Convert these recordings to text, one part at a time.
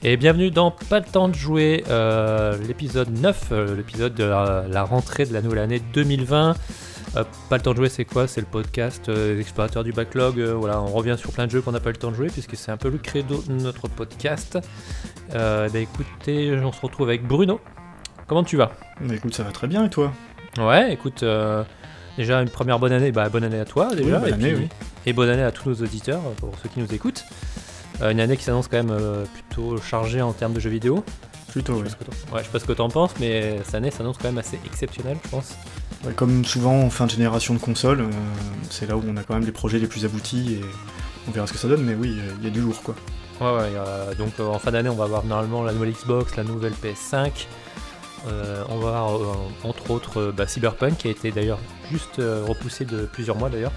Et bienvenue dans Pas le temps de jouer, l'épisode 9, l'épisode de la rentrée de la nouvelle année 2020. Pas le temps de jouer, c'est quoi ? C'est le podcast des explorateurs du backlog. Voilà, on revient sur plein de jeux qu'on n'a pas eu le temps de jouer, puisque c'est un peu le credo de notre podcast. Écoutez, on se retrouve avec Bruno. Comment tu vas ? Écoute, ça va très bien, et toi ? Ouais, écoute, déjà une première bonne année. Bonne année à toi, déjà. Oui, bonne année, oui. Et bonne année à tous nos auditeurs, pour ceux qui nous écoutent. Une année qui s'annonce quand même plutôt chargée en termes de jeux vidéo. Plutôt, oui. Je sais pas ce que t'en penses, mais cette année s'annonce quand même assez exceptionnelle, je pense. Ouais, comme souvent en fin de génération de consoles, c'est là où on a quand même les projets les plus aboutis et on verra ce que ça donne, mais oui, il y a du lourd, quoi. Ouais, donc en fin d'année, on va avoir normalement la nouvelle Xbox, la nouvelle PS5. On va avoir entre autres Cyberpunk, qui a été d'ailleurs juste repoussé de plusieurs mois d'ailleurs.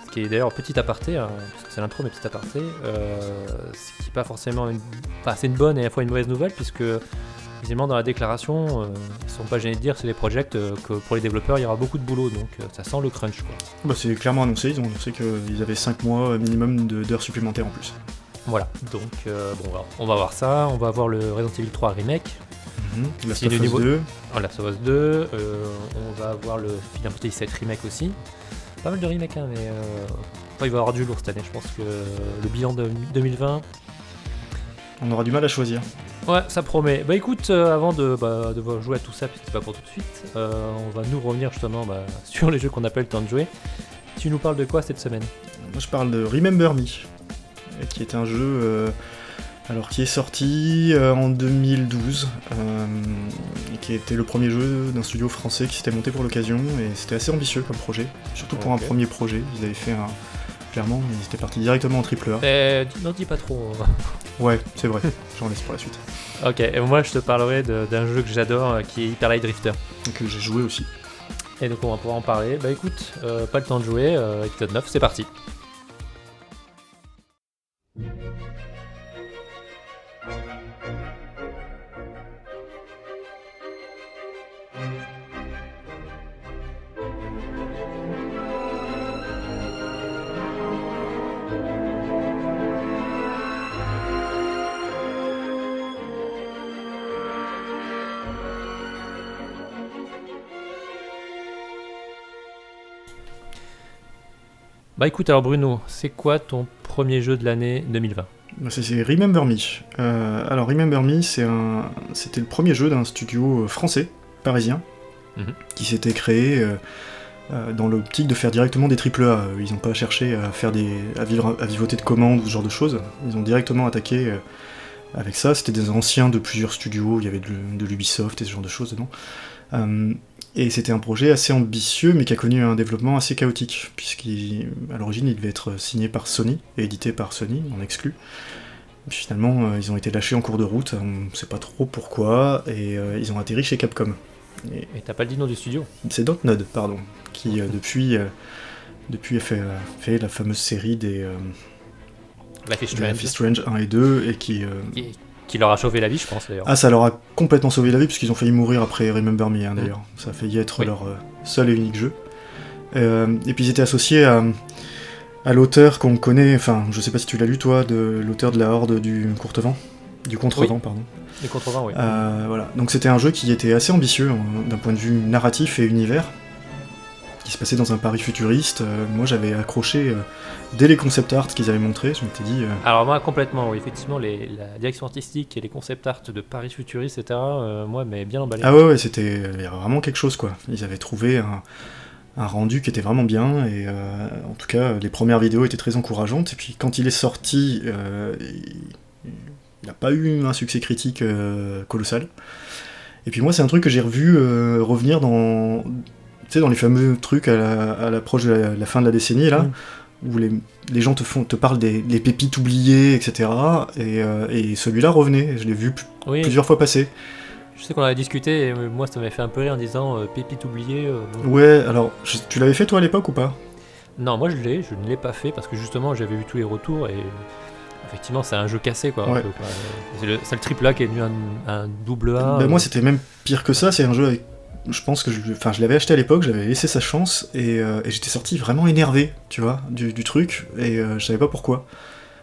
Ce qui est d'ailleurs petit aparté, parce que c'est l'intro, mais petit aparté, ce qui n'est pas forcément c'est une bonne et à la fois une mauvaise nouvelle, puisque visiblement dans la déclaration, ils ne sont pas gênés de dire, c'est les projects, que pour les développeurs il y aura beaucoup de boulot, donc ça sent le crunch, quoi. C'est clairement annoncé, ils ont annoncé qu'ils avaient 5 mois minimum d'heures supplémentaires en plus. Voilà, donc on va voir ça, on va voir le Resident Evil 3 Remake. Last of Us 2. Last of Us 2, on va avoir le Final Fantasy 7 Remake aussi. Pas mal de remakes, mais il va y avoir du lourd cette année. Je pense que le bilan de 2020... On aura du mal à choisir. Ouais, ça promet. Écoute, avant de jouer à tout ça, puisque c'est pas pour tout de suite, on va nous revenir justement sur les jeux qu'on n'a pas eu le temps de jouer. Tu nous parles de quoi cette semaine ? Moi je parle de Remember Me, qui est un jeu... qui est sorti en 2012, et qui était le premier jeu d'un studio français qui s'était monté pour l'occasion, et c'était assez ambitieux comme projet, surtout pour un premier projet. Ils avaient fait clairement, ils étaient partis directement en AAA. N'en dis pas trop. Ouais, c'est vrai, j'en laisse pour la suite. Ok, et moi je te parlerai d'un jeu que j'adore, qui est Hyper Light Drifter. Que j'ai joué aussi. Et donc on va pouvoir en parler. Écoute, pas le temps de jouer, épisode 9, c'est parti. Écoute, alors Bruno, c'est quoi ton premier jeu de l'année 2020 ? C'est Remember Me. Alors Remember Me, c'était le premier jeu d'un studio français, parisien, qui s'était créé dans l'optique de faire directement des AAA. Ils n'ont pas cherché à vivoter de commandes ou ce genre de choses. Ils ont directement attaqué avec ça. C'était des anciens de plusieurs studios, il y avait de l'Ubisoft et ce genre de choses dedans. Et c'était un projet assez ambitieux, mais qui a connu un développement assez chaotique, puisqu'à l'origine, il devait être signé par Sony, et édité par Sony, en exclu. Puis finalement, ils ont été lâchés en cours de route, on ne sait pas trop pourquoi, et ils ont atterri chez Capcom. Et t'as pas le dit nom du studio ? C'est Dontnod, pardon, qui depuis a fait la fameuse série des Life is Strange 1 et 2, et qui leur a sauvé la vie, je pense, d'ailleurs. Ah, ça leur a complètement sauvé la vie, puisqu'ils ont failli mourir après Remember Me, d'ailleurs. Ça a failli être leur seul et unique jeu. Et puis ils étaient associés à l'auteur qu'on connaît, enfin, je sais pas si tu l'as lu, toi, de l'auteur de la Horde du Contrevent, pardon. Du Contrevent, oui. Voilà. Donc c'était un jeu qui était assez ambitieux, d'un point de vue narratif et univers, qui se passait dans un Paris futuriste. Moi, j'avais accroché... dès les concept art qu'ils avaient montrés, je m'étais dit... Alors moi, complètement, oui, effectivement, la direction artistique et les concept art de Paris futuriste, etc., moi, mais bien emballé. Ah ouais, c'était vraiment quelque chose, quoi. Ils avaient trouvé un rendu qui était vraiment bien, et en tout cas, les premières vidéos étaient très encourageantes, et puis quand il est sorti, il n'a pas eu un succès critique colossal. Et puis moi, c'est un truc que j'ai revu revenir dans les fameux trucs à l'approche de la fin de la décennie, là, où les gens te parlent des pépites oubliées, etc. Et celui-là revenait, je l'ai vu plusieurs fois passer. Je sais qu'on avait discuté, et moi ça m'avait fait un peu rire en disant pépite oubliée. Ouais, alors, tu l'avais fait toi à l'époque ou pas ? Non, moi je ne l'ai pas fait parce que justement j'avais vu tous les retours et Effectivement, c'est un jeu cassé, quoi. Ouais. Un peu, quoi. C'est le triple A qui est devenu un double A. Moi, c'était même pire que ça. C'est un jeu avec... Je pense que je l'avais acheté à l'époque, j'avais laissé sa chance, et j'étais sorti vraiment énervé, tu vois, du truc, et je savais pas pourquoi.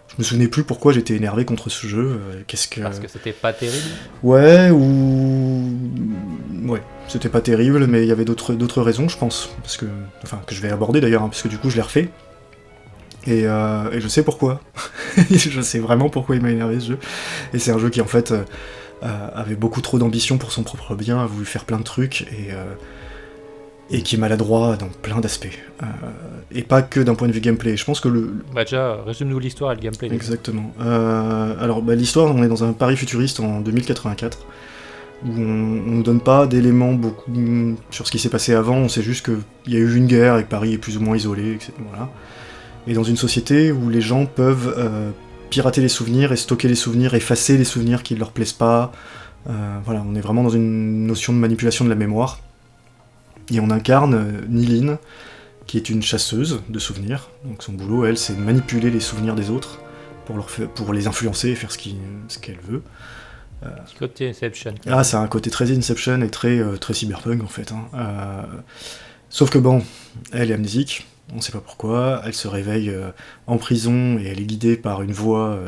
Je me souvenais plus pourquoi j'étais énervé contre ce jeu. Parce que c'était pas terrible. Ouais, c'était pas terrible, mais il y avait d'autres raisons, je pense, parce que je vais aborder d'ailleurs, hein, parce que du coup je l'ai refait. Et je sais pourquoi. Je sais vraiment pourquoi il m'a énervé ce jeu. Et c'est un jeu qui en fait avait beaucoup trop d'ambition pour son propre bien, a voulu faire plein de trucs, et qui est maladroit dans plein d'aspects. Et pas que d'un point de vue gameplay. Je pense que déjà, résume-nous l'histoire et le gameplay. Exactement. Alors, l'histoire, on est dans un Paris futuriste en 2084, où on nous donne pas d'éléments beaucoup sur ce qui s'est passé avant, on sait juste qu'il y a eu une guerre et que Paris est plus ou moins isolé, etc. Voilà. Et dans une société où les gens peuvent pirater les souvenirs et stocker les souvenirs, effacer les souvenirs qui ne leur plaisent pas. Voilà, on est vraiment dans une notion de manipulation de la mémoire. Et on incarne Niline, qui est une chasseuse de souvenirs. Donc son boulot, elle, c'est de manipuler les souvenirs des autres pour les influencer et faire ce qu'elle veut. Petit côté Inception. C'est un côté très Inception et très cyberpunk en fait. Sauf que bon, elle est amnésique, on sait pas pourquoi, elle se réveille en prison et elle est guidée par une voix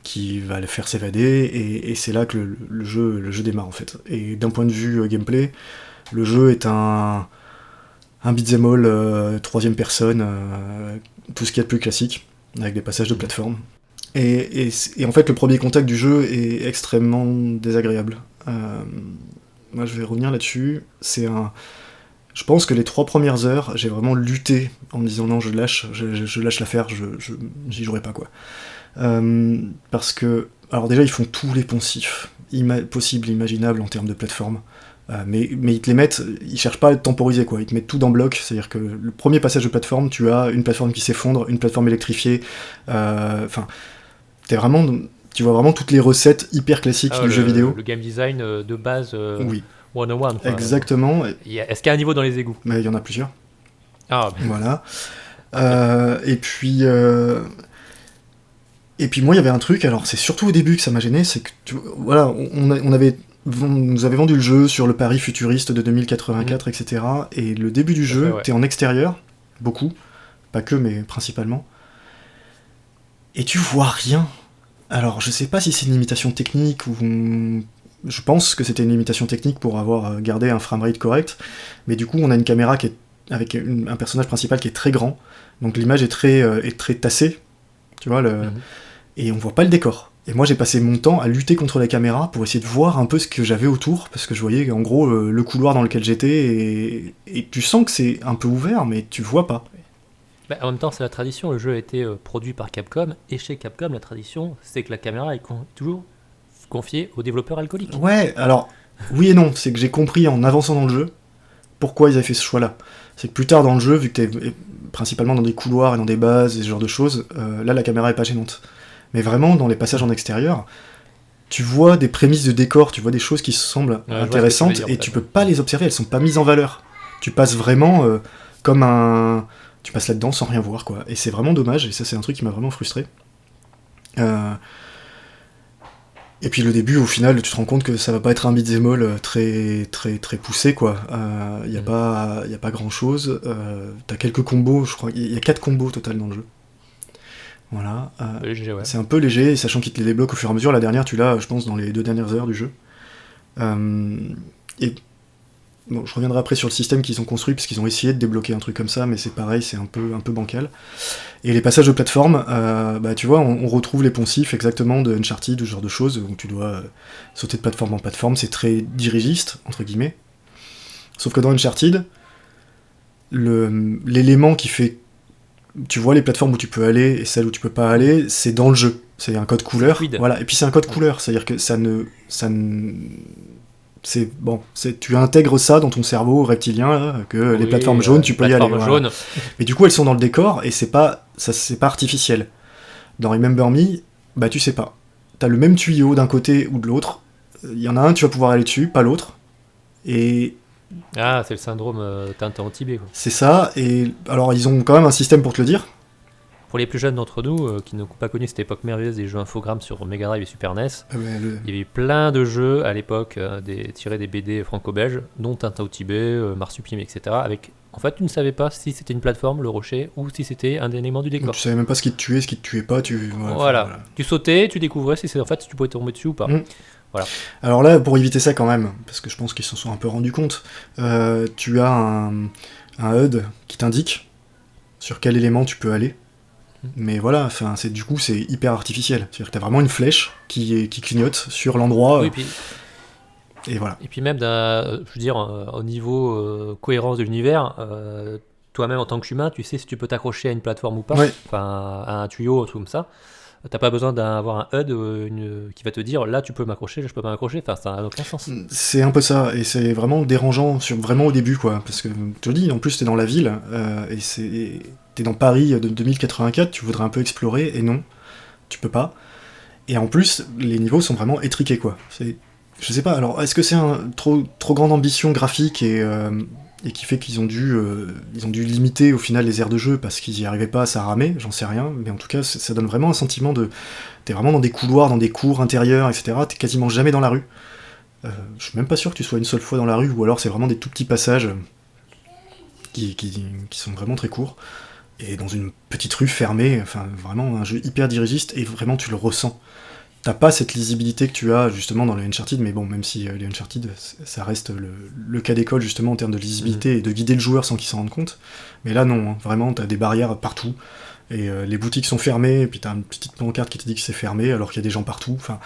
qui va le faire s'évader, et c'est là que le jeu démarre en fait. Et d'un point de vue gameplay, le jeu est un beat'em all troisième personne, tout ce qu'il y a de plus classique, avec des passages de plateforme. Et en fait, le premier contact du jeu est extrêmement désagréable. Moi, je vais revenir là-dessus. Je pense que les 3 premières heures, j'ai vraiment lutté en me disant non, je lâche l'affaire, j'y jouerai pas, quoi. Parce que, alors déjà, ils font tous les poncifs possibles, imaginables en termes de plateforme. Mais ils te les mettent, ils cherchent pas à temporiser, quoi. Ils te mettent tout dans bloc, c'est-à-dire que le premier passage de plateforme, tu as une plateforme qui s'effondre, une plateforme électrifiée, tu vois vraiment toutes les recettes hyper classiques du jeu vidéo. Le game design de base oui. 101. Quoi. Exactement. Est-ce qu'il y a un niveau dans les égouts ? Mais il y en a plusieurs. Ah. Voilà. Et puis moi, il y avait un truc, alors c'est surtout au début que ça m'a gêné, c'est que, on nous avait vendu le jeu sur le Paris futuriste de 2084, etc. Et le début du jeu, t'es en extérieur, beaucoup, pas que, mais principalement, et tu vois rien. Alors, je sais pas si c'est une limitation technique ou... Je pense que c'était une limitation technique pour avoir gardé un framerate correct, mais du coup, on a une caméra qui est avec un personnage principal qui est très grand, donc l'image est très tassée, tu vois, et on voit pas le décor. Et moi, j'ai passé mon temps à lutter contre la caméra pour essayer de voir un peu ce que j'avais autour, parce que je voyais en gros le couloir dans lequel j'étais, et tu sens que c'est un peu ouvert, mais tu vois pas. Bah, en même temps, c'est la tradition, le jeu a été produit par Capcom, et chez Capcom, la tradition, c'est que la caméra est toujours confiée aux développeurs alcooliques. Ouais, alors, oui et non, c'est que j'ai compris en avançant dans le jeu pourquoi ils avaient fait ce choix-là. C'est que plus tard dans le jeu, vu que t'es principalement dans des couloirs et dans des bases et ce genre de choses, là la caméra est pas gênante. Mais vraiment, dans les passages en extérieur, tu vois des prémices de décor, tu vois des choses qui se semblent intéressantes, et tu peux pas les observer, elles sont pas mises en valeur. Tu passes vraiment comme un... Tu passes là-dedans sans rien voir, quoi. Et c'est vraiment dommage, et ça c'est un truc qui m'a vraiment frustré. Et puis le début, au final, tu te rends compte que ça va pas être un beat'em all très poussé, quoi. Y a pas grand-chose. T'as quelques combos, je crois. Il y a 4 combos au total dans le jeu. Voilà. Léger, ouais. C'est un peu léger, sachant qu'il te les débloque au fur et à mesure. La dernière, tu l'as, je pense, dans les 2 dernières heures du jeu. Et bon, je reviendrai après sur le système qu'ils ont construit, parce qu'ils ont essayé de débloquer un truc comme ça, mais c'est pareil, c'est un peu bancal. Et les passages de plateforme, tu vois, on retrouve les poncifs exactement de Uncharted, ce genre de choses, où tu dois sauter de plateforme en plateforme, c'est très dirigiste, entre guillemets. Sauf que dans Uncharted, l'élément qui fait... Tu vois les plateformes où tu peux aller et celles où tu peux pas aller, c'est dans le jeu. C'est un code couleur. Voilà. Et puis c'est un code couleur, c'est-à-dire que tu intègres ça dans ton cerveau reptilien, là, que les plateformes jaunes, tu peux y aller. Voilà. Mais du coup, elles sont dans le décor et c'est pas artificiel. Dans Remember Me, tu sais pas. T'as le même tuyau d'un côté ou de l'autre. Il y en a un, tu vas pouvoir aller dessus, pas l'autre. Et... Ah, c'est le syndrome Tintin en Tibet, quoi. C'est ça, et alors ils ont quand même un système pour te le dire. pour les plus jeunes d'entre nous qui n'ont pas connu cette époque merveilleuse des jeux infogrammes sur Mega Drive et Super NES, il y avait eu plein de jeux à l'époque tirés des BD franco-belges, dont Tintin au Tibet, Marsupilami, etc. Avec, en fait, tu ne savais pas si c'était une plateforme, le rocher, ou si c'était un élément du décor. Tu savais même pas ce qui te tuait, ce qui te tuait pas. Voilà. Tu sautais, tu découvrais si tu pouvais tomber dessus ou pas. Voilà. Alors là, pour éviter ça quand même, parce que je pense qu'ils s'en sont un peu rendus compte, tu as un HUD qui t'indique sur quel élément tu peux aller. Mais voilà, du coup, c'est hyper artificiel. C'est-à-dire que tu as vraiment une flèche qui clignote sur l'endroit. Oui, et voilà. Et puis même, je veux dire, au niveau cohérence de l'univers, toi-même en tant qu'humain, tu sais si tu peux t'accrocher à une plateforme ou pas, enfin à un tuyau, un truc comme ça. T'as pas besoin d'avoir un HUD qui va te dire là tu peux m'accrocher, là je peux pas m'accrocher, enfin ça n'a aucun sens. C'est un peu ça, et c'est vraiment dérangeant vraiment au début quoi, parce que je te le dis, en plus t'es dans la ville, et t'es dans Paris de 2084, tu voudrais un peu explorer, et non, tu peux pas. Et en plus, les niveaux sont vraiment étriqués quoi. Je sais pas, alors est-ce que c'est trop grande ambition graphique et qui fait qu'ils ont dû limiter au final les aires de jeu parce qu'ils y arrivaient pas, ça ramait, j'en sais rien, mais en tout cas ça donne vraiment un sentiment t'es vraiment dans des couloirs, dans des cours intérieurs, etc. T'es quasiment jamais dans la rue. Je suis même pas sûr que tu sois une seule fois dans la rue, ou alors c'est vraiment des tout petits passages qui sont vraiment très courts, et dans une petite rue fermée, enfin vraiment un jeu hyper dirigiste, et vraiment tu le ressens. T'as pas cette lisibilité que tu as justement dans les Uncharted, mais bon, même si les Uncharted, ça reste le cas d'école justement en termes de lisibilité et de guider le joueur sans qu'il s'en rende compte. Mais là non, hein, vraiment t'as des barrières partout, et les boutiques sont fermées, et puis t'as une petite pancarte qui te dit que c'est fermé alors qu'il y a des gens partout, enfin...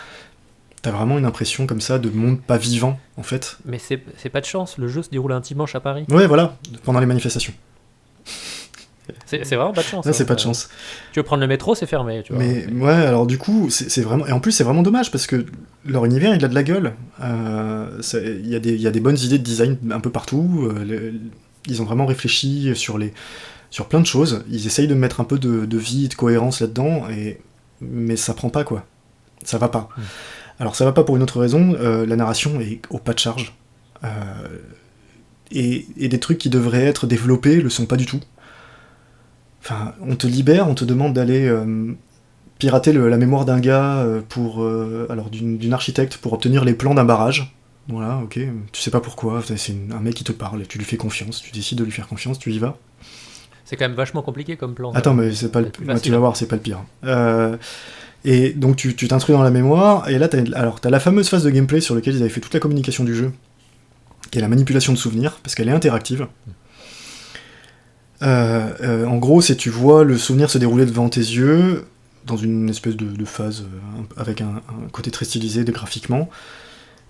T'as vraiment une impression comme ça de monde pas vivant, en fait. Mais c'est pas de chance, le jeu se déroule un dimanche à Paris. Ouais, voilà, pendant les manifestations. C'est vraiment pas de chance. Là, c'est pas de chance. Tu veux prendre le métro, c'est fermé, tu vois. Mais ouais, alors du coup, c'est vraiment... Et en plus, c'est vraiment dommage, parce que leur univers, il a de la gueule. Il y a des bonnes idées de design un peu partout. Ils ont vraiment réfléchi sur plein de choses. Ils essayent de mettre un peu de vie et de cohérence là-dedans, mais ça prend pas, quoi. Ça va pas. Alors ça va pas pour une autre raison, la narration est au pas de charge. Et des trucs qui devraient être développés le sont pas du tout. Enfin, on te libère, on te demande d'aller pirater la mémoire d'un gars alors d'une architecte pour obtenir les plans d'un barrage. Voilà, ok, tu sais pas pourquoi, c'est un mec qui te parle, tu lui fais confiance, tu décides de lui faire confiance, tu y vas. C'est quand même vachement compliqué comme plan. Attends, mais c'est pas tu vas voir, c'est pas le pire. Et donc tu t'instruis dans la mémoire, et là t'as la fameuse phase de gameplay sur laquelle ils avaient fait toute la communication du jeu, qui est la manipulation de souvenirs, parce qu'elle est interactive. En gros, c'est tu vois le souvenir se dérouler devant tes yeux, dans une espèce de phase avec un côté très stylisé graphiquement,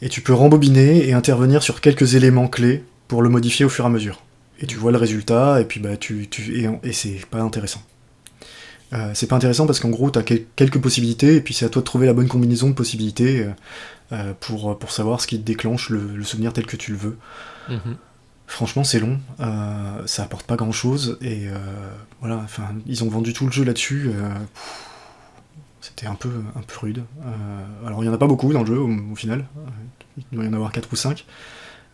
et tu peux rembobiner et intervenir sur quelques éléments clés pour le modifier au fur et à mesure. Et tu vois le résultat, et puis bah et c'est pas intéressant. C'est pas intéressant parce qu'en gros t'as quelques possibilités et puis c'est à toi de trouver la bonne combinaison de possibilités pour savoir ce qui déclenche le souvenir tel que tu le veux. Franchement c'est long, ça apporte pas grand chose et voilà, enfin ils ont vendu tout le jeu là-dessus, c'était un peu rude. Alors il y en a pas beaucoup dans le jeu au final, il doit y en avoir 4 ou 5,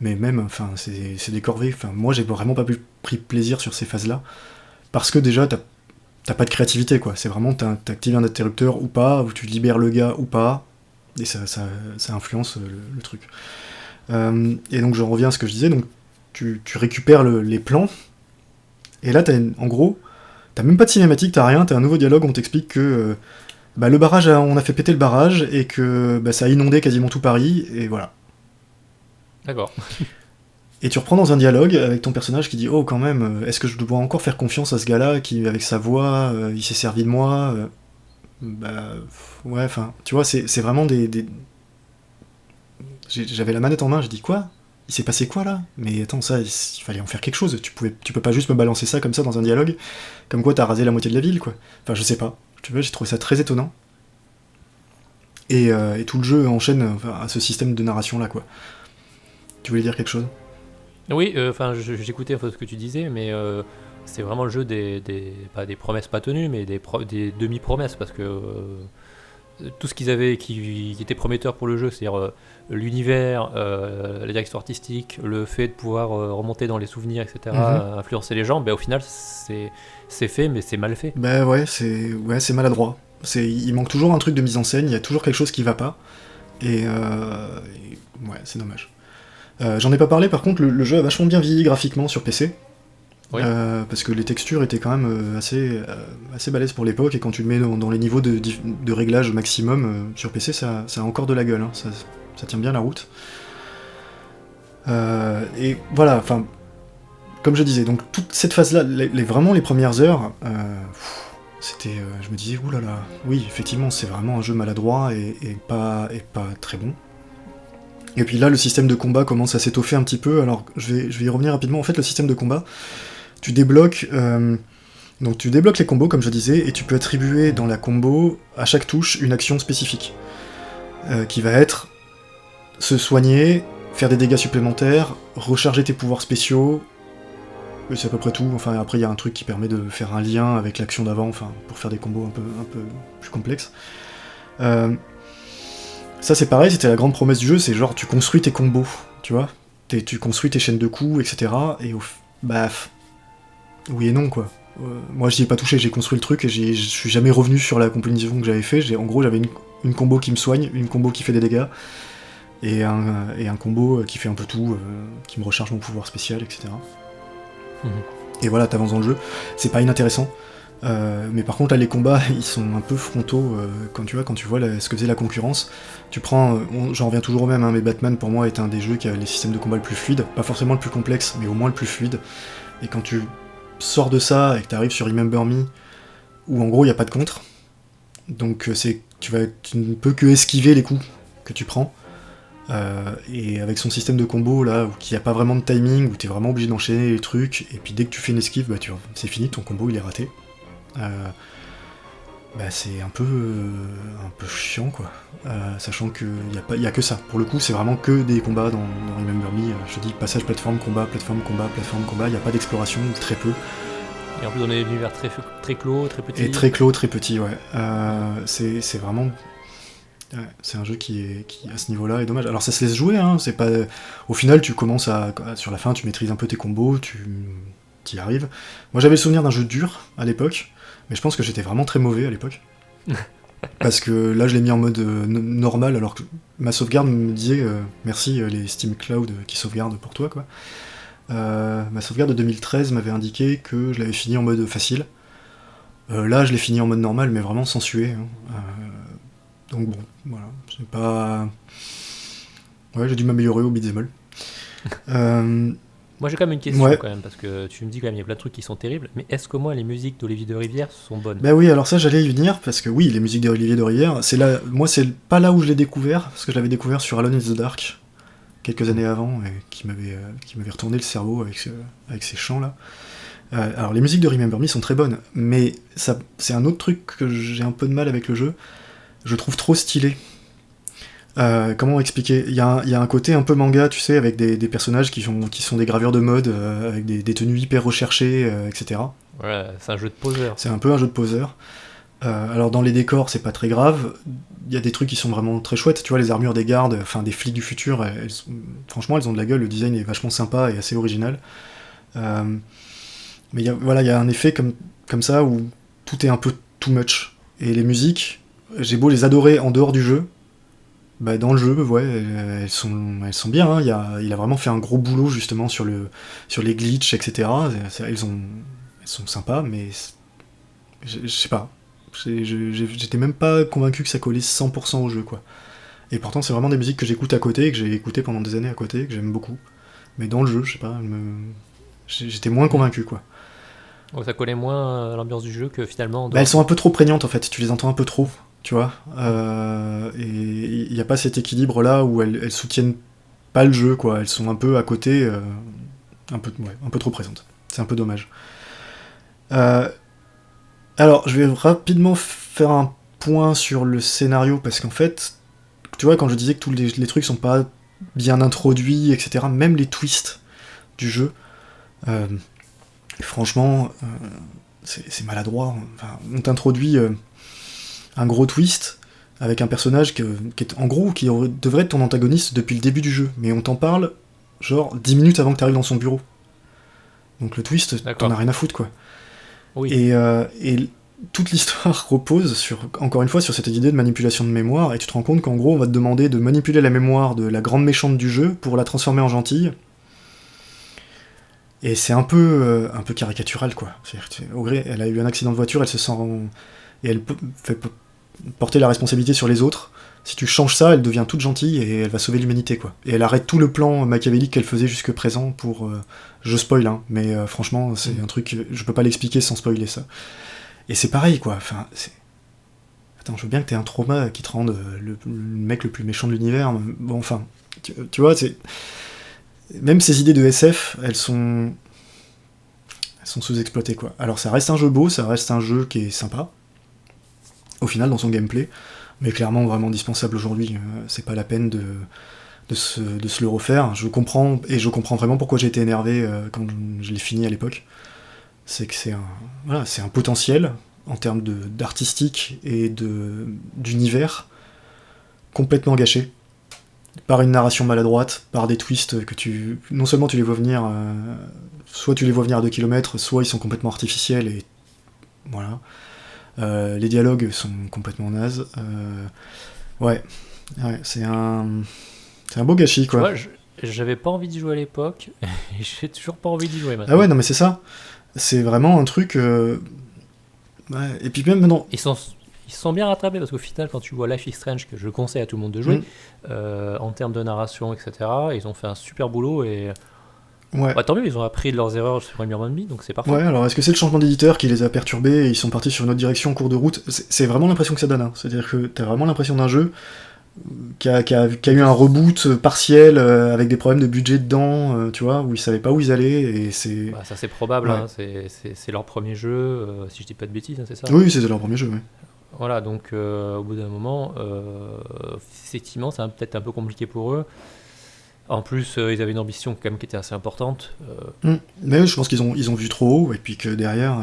mais même enfin c'est des corvées, enfin moi j'ai vraiment pas pris plaisir sur ces phases là parce que déjà t'as pas de créativité, quoi. C'est vraiment, t'actives un interrupteur ou pas, ou tu libères le gars ou pas, et ça influence le truc. Et donc, je reviens à ce que je disais, donc tu récupères les plans, et là, en gros, t'as même pas de cinématique, t'as rien, t'as un nouveau dialogue, on t'explique que le barrage, on a fait péter le barrage, et que ça a inondé quasiment tout Paris, et voilà. D'accord. Et tu reprends dans un dialogue avec ton personnage qui dit « Oh, quand même, est-ce que je dois encore faire confiance à ce gars-là qui, avec sa voix, il s'est servi de moi ouais, enfin, tu vois, c'est vraiment des... J'avais la manette en main, j'ai dit « Quoi ? Il s'est passé quoi, là ? Mais attends, ça, il fallait en faire quelque chose. Tu peux pas juste me balancer ça comme ça dans un dialogue, comme quoi t'as rasé la moitié de la ville, quoi. Enfin, je sais pas. Tu vois, j'ai trouvé ça très étonnant. Et tout le jeu enchaîne à ce système de narration-là, quoi. Tu voulais dire quelque chose ? Oui, enfin, j'écoutais un peu ce que tu disais, mais c'est vraiment le jeu pas des promesses pas tenues, mais des demi-promesses, parce que tout ce qu'ils avaient qui était prometteur pour le jeu, c'est-à-dire l'univers, la direction artistique, le fait de pouvoir remonter dans les souvenirs, etc., influencer les gens, au final c'est fait, mais c'est mal fait. C'est maladroit. Il manque toujours un truc de mise en scène, il y a toujours quelque chose qui va pas, et ouais, c'est dommage. J'en ai pas parlé, par contre, le jeu a vachement bien vieilli graphiquement sur PC. Oui. Parce que les textures étaient quand même assez balèzes pour l'époque, et quand tu le mets dans les niveaux de réglage maximum sur PC, ça a encore de la gueule, hein, ça tient bien la route. Et voilà, enfin, comme je disais, donc toute cette phase-là, vraiment les premières heures, c'était, je me disais, oulala, oui, effectivement, c'est vraiment un jeu maladroit et pas très bon. Et puis là, le système de combat commence à s'étoffer un petit peu, alors je vais y revenir rapidement. En fait, le système de combat, tu débloques les combos, comme je disais, et tu peux attribuer dans la combo, à chaque touche, une action spécifique, qui va être se soigner, faire des dégâts supplémentaires, recharger tes pouvoirs spéciaux, et c'est à peu près tout. Enfin, après, il y a un truc qui permet de faire un lien avec l'action d'avant, enfin, pour faire des combos un peu plus complexes. Ça, c'est pareil, c'était la grande promesse du jeu, c'est genre, tu construis tes combos, tu vois, tu construis tes chaînes de coups, etc., et oui et non, quoi. Moi, j'y ai pas touché, j'ai construit le truc, et je suis jamais revenu sur la combinaison que j'avais fait. En gros, j'avais une combo qui me soigne, une combo qui fait des dégâts, et un combo qui fait un peu tout, qui me recharge mon pouvoir spécial, etc. Et voilà, t'avances dans le jeu. C'est pas inintéressant, mais par contre là les combats ils sont un peu frontaux quand tu vois ce que faisait la concurrence. Tu prends, j'en reviens toujours au même, hein, mais Batman pour moi est un des jeux qui a les systèmes de combat le plus fluide, pas forcément le plus complexe, mais au moins le plus fluide. Et quand tu sors de ça et que t'arrives sur Remember Me, où en gros il y a pas de contre, donc tu ne peux que esquiver les coups que tu prends. Et avec son système de combo là, où il n'y a pas vraiment de timing, où t'es vraiment obligé d'enchaîner les trucs, et puis dès que tu fais une esquive, c'est fini, ton combo il est raté. C'est un peu chiant, quoi. Sachant qu'il n'y a que ça. Pour le coup, c'est vraiment que des combats dans Remember Me. Je te dis, passage plateforme, combat, il n'y a pas d'exploration, très peu. Et en plus, on est dans un univers très clos, très petit. Et très clos, très petit, ouais. C'est vraiment... Ouais, c'est un jeu qui à ce niveau-là est dommage. Alors ça se laisse jouer, hein, c'est pas... Au final, tu commences sur la fin, tu maîtrises un peu tes combos, tu y arrives. Moi, j'avais le souvenir d'un jeu dur, à l'époque, mais je pense que j'étais vraiment très mauvais à l'époque. Parce que là, je l'ai mis en mode normal, alors que ma sauvegarde me disait merci les Steam Cloud qui sauvegardent pour toi, quoi. Ma sauvegarde de 2013 m'avait indiqué que je l'avais fini en mode facile. Là, je l'ai fini en mode normal, mais vraiment sans suer. Hein. Donc bon, voilà, c'est pas... Ouais, j'ai dû m'améliorer au beat'em all. Moi j'ai quand même une question quand même, parce que tu me dis quand même il y a plein de trucs qui sont terribles, mais est-ce que moi les musiques d'Olivier de Rivière sont bonnes ? Bah oui, alors ça j'allais y venir, parce que oui, les musiques d'Olivier de Rivière, moi c'est pas là où je l'ai découvert, parce que je l'avais découvert sur Alone in the Dark, quelques années avant, et qui m'avait retourné le cerveau avec ces chants là. Alors les musiques de Remember Me sont très bonnes, mais c'est un autre truc que j'ai un peu de mal avec le jeu. Je trouve trop stylé. Comment expliquer ? Il y a un côté un peu manga, tu sais, avec des personnages qui sont des gravures de mode, avec des tenues hyper recherchées, etc. Ouais, c'est un jeu de poseur. C'est un peu un jeu de poseur. Alors dans les décors, c'est pas très grave. Il y a des trucs qui sont vraiment très chouettes. Tu vois, les armures des gardes, enfin des flics du futur, franchement, elles ont de la gueule. Le design est vachement sympa et assez original. Mais il y a un effet comme ça où tout est un peu too much. Et les musiques, j'ai beau les adorer en dehors du jeu, dans le jeu, ouais, elles sont bien. Hein. Il a vraiment fait un gros boulot justement sur les glitches, etc. Elles sont sympas, mais je sais pas. J'étais même pas convaincu que ça collait 100% au jeu, quoi. Et pourtant, c'est vraiment des musiques que j'écoute à côté, que j'ai écoutées pendant des années à côté, que j'aime beaucoup. Mais dans le jeu, je sais pas, j'étais moins convaincu, quoi. Oh, ça collait moins à l'ambiance du jeu que finalement... Elles sont un peu trop prégnantes, en fait. Tu les entends un peu trop, tu vois. Et il n'y a pas cet équilibre-là où elles soutiennent pas le jeu, quoi. Elles sont un peu à côté, un peu trop présentes. C'est un peu dommage. Alors, je vais rapidement faire un point sur le scénario, parce qu'en fait, tu vois, quand je disais que tous les trucs sont pas bien introduits, etc., même les twists du jeu... franchement, c'est maladroit. Enfin, on t'introduit un gros twist, avec un personnage qui est en gros, devrait être ton antagoniste depuis le début du jeu, mais on t'en parle genre 10 minutes avant que t'arrives dans son bureau. Donc le twist, t'en as rien à foutre, quoi. Oui. Et toute l'histoire repose, encore une fois, sur cette idée de manipulation de mémoire, et tu te rends compte qu'en gros, on va te demander de manipuler la mémoire de la grande méchante du jeu pour la transformer en gentille. Et c'est un peu caricatural, quoi. Augrey, elle a eu un accident de voiture, elle se sent... Et elle fait porter la responsabilité sur les autres. Si tu changes ça, elle devient toute gentille et elle va sauver l'humanité, quoi. Et elle arrête tout le plan machiavélique qu'elle faisait jusque présent pour... je spoil, hein, mais franchement, c'est un truc... Je peux pas l'expliquer sans spoiler ça. Et c'est pareil, quoi. Enfin, attends, je veux bien que t'aies un trauma qui te rende le mec le plus méchant de l'univers. Bon, enfin, tu vois, c'est... Même ces idées de SF, elles sont sous-exploitées, quoi. Alors ça reste un jeu beau, ça reste un jeu qui est sympa, au final, dans son gameplay, mais clairement vraiment indispensable aujourd'hui. C'est pas la peine de se le refaire. Je comprends vraiment pourquoi j'ai été énervé quand je l'ai fini à l'époque. C'est que c'est un potentiel, en termes d'artistique et d'univers, complètement gâché. Par une narration maladroite, par des twists que non seulement tu les vois venir, soit tu les vois venir à 2 km, soit ils sont complètement artificiels, et voilà. Les dialogues sont complètement nazes. Ouais, c'est un beau gâchis, quoi. Tu vois, j'avais pas envie d'y jouer à l'époque, et j'ai toujours pas envie d'y jouer maintenant. Ah ouais, non mais c'est ça. C'est vraiment un truc... Ouais. Et puis même maintenant... Ils se sont bien rattrapés, parce qu'au final, quand tu vois Life is Strange, que je conseille à tout le monde de jouer, en termes de narration, etc., ils ont fait un super boulot, et... Ouais. Bah, tant mieux, ils ont appris de leurs erreurs sur Premier Enemy, donc c'est parfait. Ouais, alors est-ce que c'est le changement d'éditeur qui les a perturbés et ils sont partis sur une autre direction en cours de route? C'est vraiment l'impression que ça donne, hein. C'est-à-dire que t'as vraiment l'impression d'un jeu qui a eu un reboot partiel avec des problèmes de budget dedans, tu vois, où ils savaient pas où ils allaient, et c'est... Bah, ça c'est probable, ouais. hein, c'est leur premier jeu, si je dis pas de bêtises, hein, c'est ça? Oui, c'était leur premier jeu, ouais. Voilà, donc au bout d'un moment, effectivement, c'est peut-être un peu compliqué pour eux. En plus, ils avaient une ambition quand même qui était assez importante. Mais je pense qu'ils ont vu trop haut, et puis que derrière,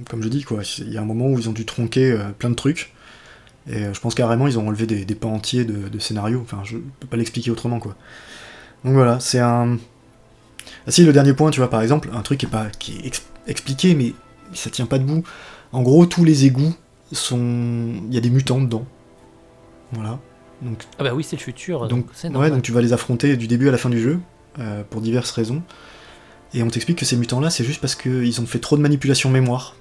comme je dis, quoi, il y a un moment où ils ont dû tronquer plein de trucs, et je pense carrément ils ont enlevé des pans entiers de scénario. Enfin, je peux pas l'expliquer autrement, quoi. Donc voilà, c'est un... Ah si, le dernier point, tu vois, par exemple, un truc qui est expliqué, mais ça tient pas debout. En gros, tous les égouts il y a des mutants dedans. Voilà. Donc, ah bah oui, c'est le futur. Donc tu vas les affronter du début à la fin du jeu, pour diverses raisons. Et on t'explique que ces mutants-là, c'est juste parce qu'ils ont fait trop de manipulation mémoire.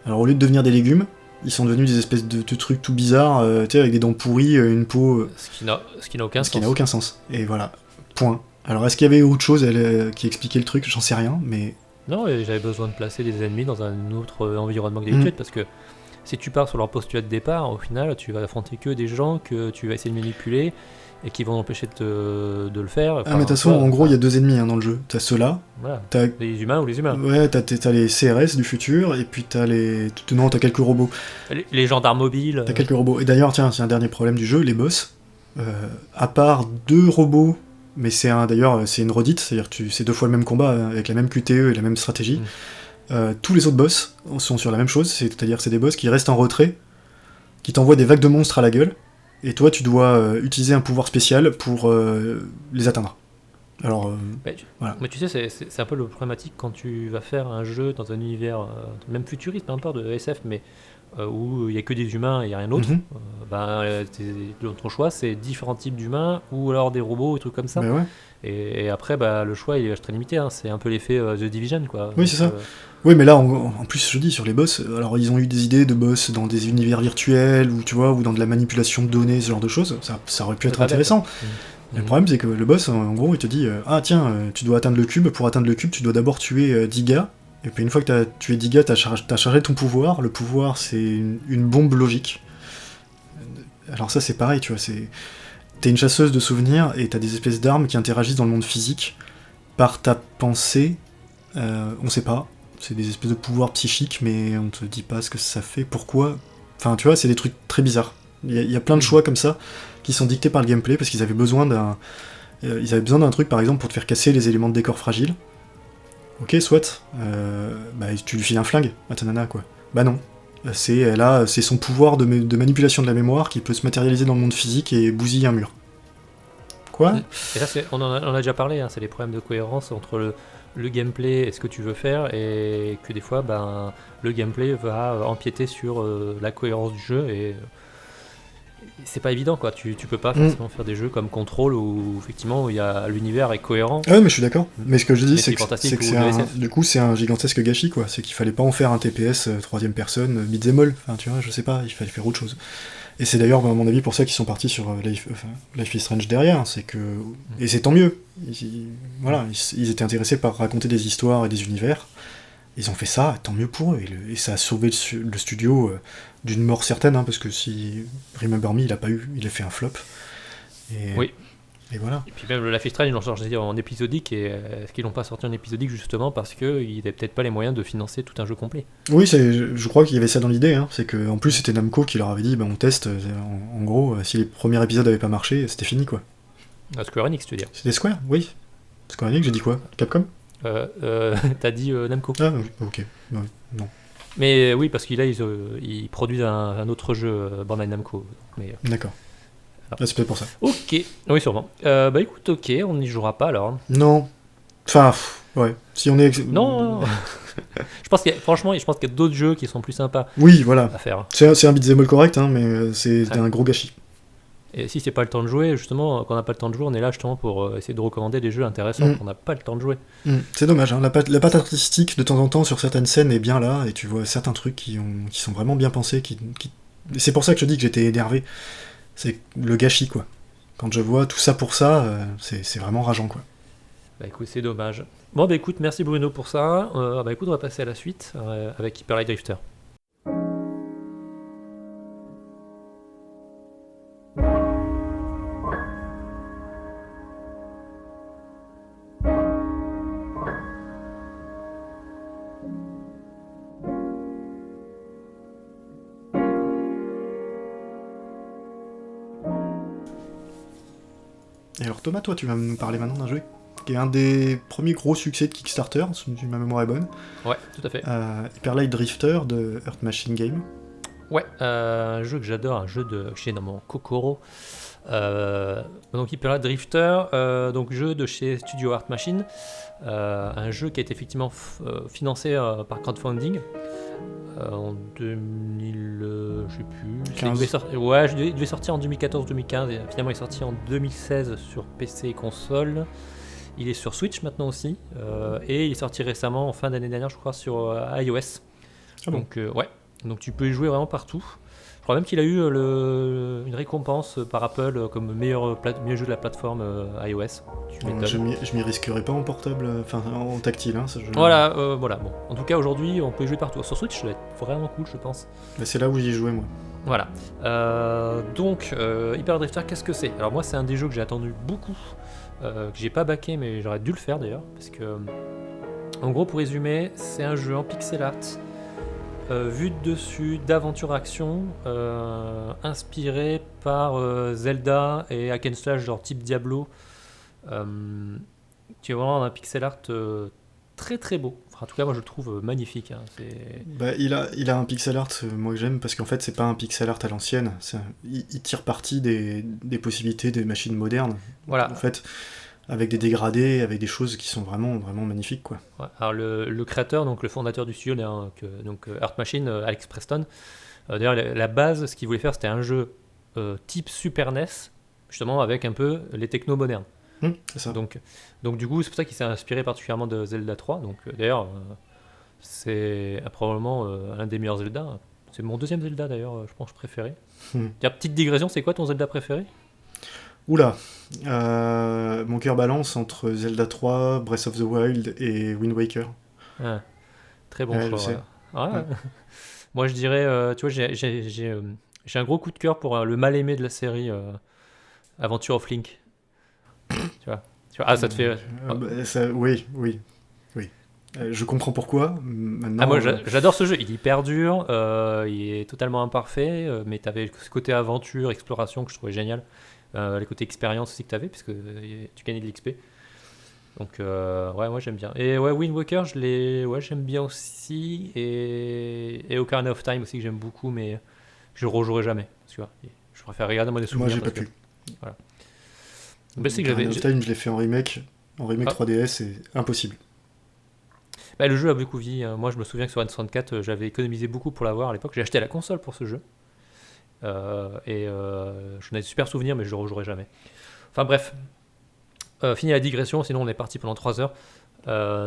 Alors au lieu de devenir des légumes, ils sont devenus des espèces de trucs tout bizarres, tu sais, avec des dents pourries, une peau... Ce qui n'a aucun sens. Ce qui n'a aucun sens. Et voilà, point. Alors est-ce qu'il y avait autre chose qui expliquait le truc? J'en sais rien, mais... Non, j'avais besoin de placer des ennemis dans un autre environnement que d'habitude, parce que si tu pars sur leur postulat de départ, au final, tu vas affronter que des gens que tu vas essayer de manipuler et qui vont empêcher de le faire. Ah, mais de toute façon, en gros, il y a 2 ennemis dans le jeu. T'as ceux-là. Voilà. T'as... Les humains ou les humains. Ouais, t'as les CRS du futur, et puis t'as les... Non, t'as quelques robots. Les gendarmes mobiles. T'as quelques robots. Et d'ailleurs, tiens, c'est un dernier problème du jeu, les boss. À part 2 robots, mais d'ailleurs, c'est une redite, c'est-à-dire que c'est 2 fois le même combat, avec la même QTE et la même stratégie. Tous les autres boss sont sur la même chose, c'est-à-dire que c'est des boss qui restent en retrait, qui t'envoient des vagues de monstres à la gueule, et toi tu dois utiliser un pouvoir spécial pour les atteindre. Alors, voilà. Mais tu sais, c'est un peu le problématique quand tu vas faire un jeu dans un univers, même futuriste, peu importe, de SF, mais où il n'y a que des humains et il n'y a rien d'autre. Ton choix, c'est différents types d'humains, ou alors des robots, et trucs comme ça. Ouais. Et après, le choix il est très limité, hein. C'est un peu l'effet The Division, quoi. Oui, c'est ça. Oui, mais là, en plus, je dis, sur les boss, alors ils ont eu des idées de boss dans des univers virtuels, ou tu vois, ou dans de la manipulation de données, ce genre de choses, ça aurait pu être intéressant. Le problème, c'est que le boss, en gros, il te dit ah tiens, tu dois atteindre le cube, pour atteindre le cube, tu dois d'abord tuer 10 gars, et puis une fois que t'as tué 10 gars, t'as chargé ton pouvoir. Le pouvoir, c'est une bombe logique. Alors ça, c'est pareil, tu vois, t'es une chasseuse de souvenirs, et t'as des espèces d'armes qui interagissent dans le monde physique par ta pensée, on sait pas, c'est des espèces de pouvoirs psychiques, mais on te dit pas ce que ça fait, pourquoi, enfin tu vois, c'est des trucs très bizarres. Il y a plein de choix comme ça, qui sont dictés par le gameplay, parce qu'ils avaient besoin d'un truc, par exemple, pour te faire casser les éléments de décor fragiles. Ok, soit, tu lui files un flingue à ta nana, quoi. Bah non. C'est son pouvoir de manipulation de la mémoire qui peut se matérialiser dans le monde physique et bousiller un mur. Quoi ? Et là, on en a déjà parlé, hein, c'est les problèmes de cohérence entre le gameplay et ce que tu veux faire, et que des fois, le gameplay va empiéter sur la cohérence du jeu, et c'est pas évident, quoi. Tu peux pas forcément faire des jeux comme Control où effectivement l'univers est cohérent. Ah ouais, mais je suis d'accord. Mais ce que je dis, c'est que du coup, c'est un gigantesque gâchis, quoi. C'est qu'il fallait pas en faire un TPS troisième personne, beat'em all. Enfin, tu vois, je sais pas, il fallait faire autre chose. Et c'est d'ailleurs, à mon avis, pour ça qu'ils sont partis sur Life is Strange derrière. C'est que... Et c'est tant mieux. Ils étaient intéressés par raconter des histoires et des univers. Ils ont fait ça, tant mieux pour eux. Et ça a sauvé le studio d'une mort certaine, hein, parce que si Remember Me, il a fait un flop. Oui. Et voilà. Et puis même le Life is Strange, ils l'ont sorti en épisodique, et est-ce qu'ils l'ont pas sorti en épisodique justement parce qu'ils n'avaient peut-être pas les moyens de financer tout un jeu complet. Oui, je crois qu'il y avait ça dans l'idée, hein. C'est que en plus c'était Namco qui leur avait dit, on teste, en gros, si les premiers épisodes n'avaient pas marché, c'était fini, quoi. Square Enix, tu veux dire. C'était Square, oui. Square Enix, j'ai dit quoi ? Capcom ? T'as dit Namco. Ah, ok. Ouais, non. Mais oui, parce qu'ils ils produisent un autre jeu, Bandai Namco. Mais, d'accord. C'est peut-être pour ça. Ok, oui, sûrement. Écoute, ok, on n'y jouera pas alors. Non. Enfin, ouais. Si on est. Non. Franchement, je pense qu'il y a d'autres jeux qui sont plus sympas à faire. C'est un beat'em all correct, hein, mais c'est un gros gâchis. Et si c'est pas le temps de jouer, justement, quand on n'a pas le temps de jouer, on est là justement pour essayer de recommander des jeux intéressants quand on n'a pas le temps de jouer. C'est dommage, hein. La patte artistique de temps en temps sur certaines scènes est bien là, et tu vois certains trucs qui sont vraiment bien pensés. C'est pour ça que je dis que j'étais énervé. C'est le gâchis, quoi. Quand je vois tout ça pour ça, c'est vraiment rageant, quoi. Écoute, c'est dommage. Bon, écoute, merci Bruno pour ça. Écoute, on va passer à la suite avec Hyper Light Drifter. Et alors Thomas, toi tu vas nous parler maintenant d'un jeu qui est un des premiers gros succès de Kickstarter, si ma mémoire est bonne. Ouais, tout à fait. Hyper Light Drifter de Earth Machine Game. Ouais, un jeu que j'adore, un jeu de chez mon Kokoro. Donc Hyper Light Drifter, donc jeu de chez Studio Art Machine, un jeu qui a été effectivement financé par crowdfunding en 2000, je sais plus. Il devait sortir en 2014-2015 et finalement il est sorti en 2016 sur PC et console. Il est sur Switch maintenant aussi et il est sorti récemment en fin d'année dernière, je crois, sur iOS. Donc ouais, donc tu peux y jouer vraiment partout. Je crois même qu'il a eu une récompense par Apple comme meilleur jeu de la plateforme iOS. Je m'y risquerai pas en portable, enfin en tactile. Hein, voilà. Bon. En tout cas, aujourd'hui, on peut y jouer partout. Sur Switch, ça va être vraiment cool, je pense. C'est là où j'y jouais, moi. Voilà. Donc, Hyper Drifter, qu'est-ce que c'est ? Alors moi, c'est un des jeux que j'ai attendu beaucoup, que j'ai pas backé, mais j'aurais dû le faire d'ailleurs, parce que, en gros, pour résumer, c'est un jeu en pixel art. Vue de dessus, d'aventure-action, inspiré par Zelda et hack and slash genre type Diablo, qui est vraiment un pixel art très très beau. Enfin, en tout cas, moi je le trouve magnifique. Hein. Il a un pixel art, moi que j'aime, parce qu'en fait c'est pas un pixel art à l'ancienne. Il tire parti des possibilités des machines modernes. Voilà. En fait, avec des dégradés, avec des choses qui sont vraiment, vraiment magnifiques, quoi. Ouais, alors le créateur, donc le fondateur du studio, donc Art Machine, Alex Preston, d'ailleurs la base, ce qu'il voulait faire, c'était un jeu type Super NES, justement avec un peu les technos modernes. C'est ça. Donc du coup, c'est pour ça qu'il s'est inspiré particulièrement de Zelda 3. Donc d'ailleurs, c'est probablement un des meilleurs Zelda. C'est mon deuxième Zelda d'ailleurs, je pense préféré. Petite digression, c'est quoi ton Zelda préféré ? Oula, mon cœur balance entre Zelda 3, Breath of the Wild et Wind Waker. Ah, très bon choix. Ouais. Moi je dirais, tu vois, j'ai un gros coup de cœur pour le mal aimé de la série Adventure of Link. tu vois, ça te fait... Oui. Je comprends pourquoi. Maintenant, moi j'adore ce jeu, il est hyper dur, il est totalement imparfait, mais tu avais ce côté aventure, exploration que je trouvais génial. Les côtés expérience aussi que tu avais, puisque tu gagnais de l'XP. Donc ouais, moi j'aime bien. Et ouais, Wind Waker, j'aime bien aussi. Et Ocarina of Time aussi que j'aime beaucoup, mais je le rejouerai jamais. Tu vois, je préfère regarder moi des Moi, souvenirs j'ai parce pas que pu. voilà. Ben, c'est que Ocarina of Time, je l'ai fait en remake. En remake Ah, 3DS, c'est impossible. bah, le jeu a beaucoup vieilli. Moi je me souviens que sur N64, j'avais économisé beaucoup pour l'avoir à l'époque. J'ai acheté la console pour ce jeu. J'en ai de super souvenirs, mais je le rejouerai jamais. Enfin bref, fini la digression, sinon on est parti pendant 3 heures.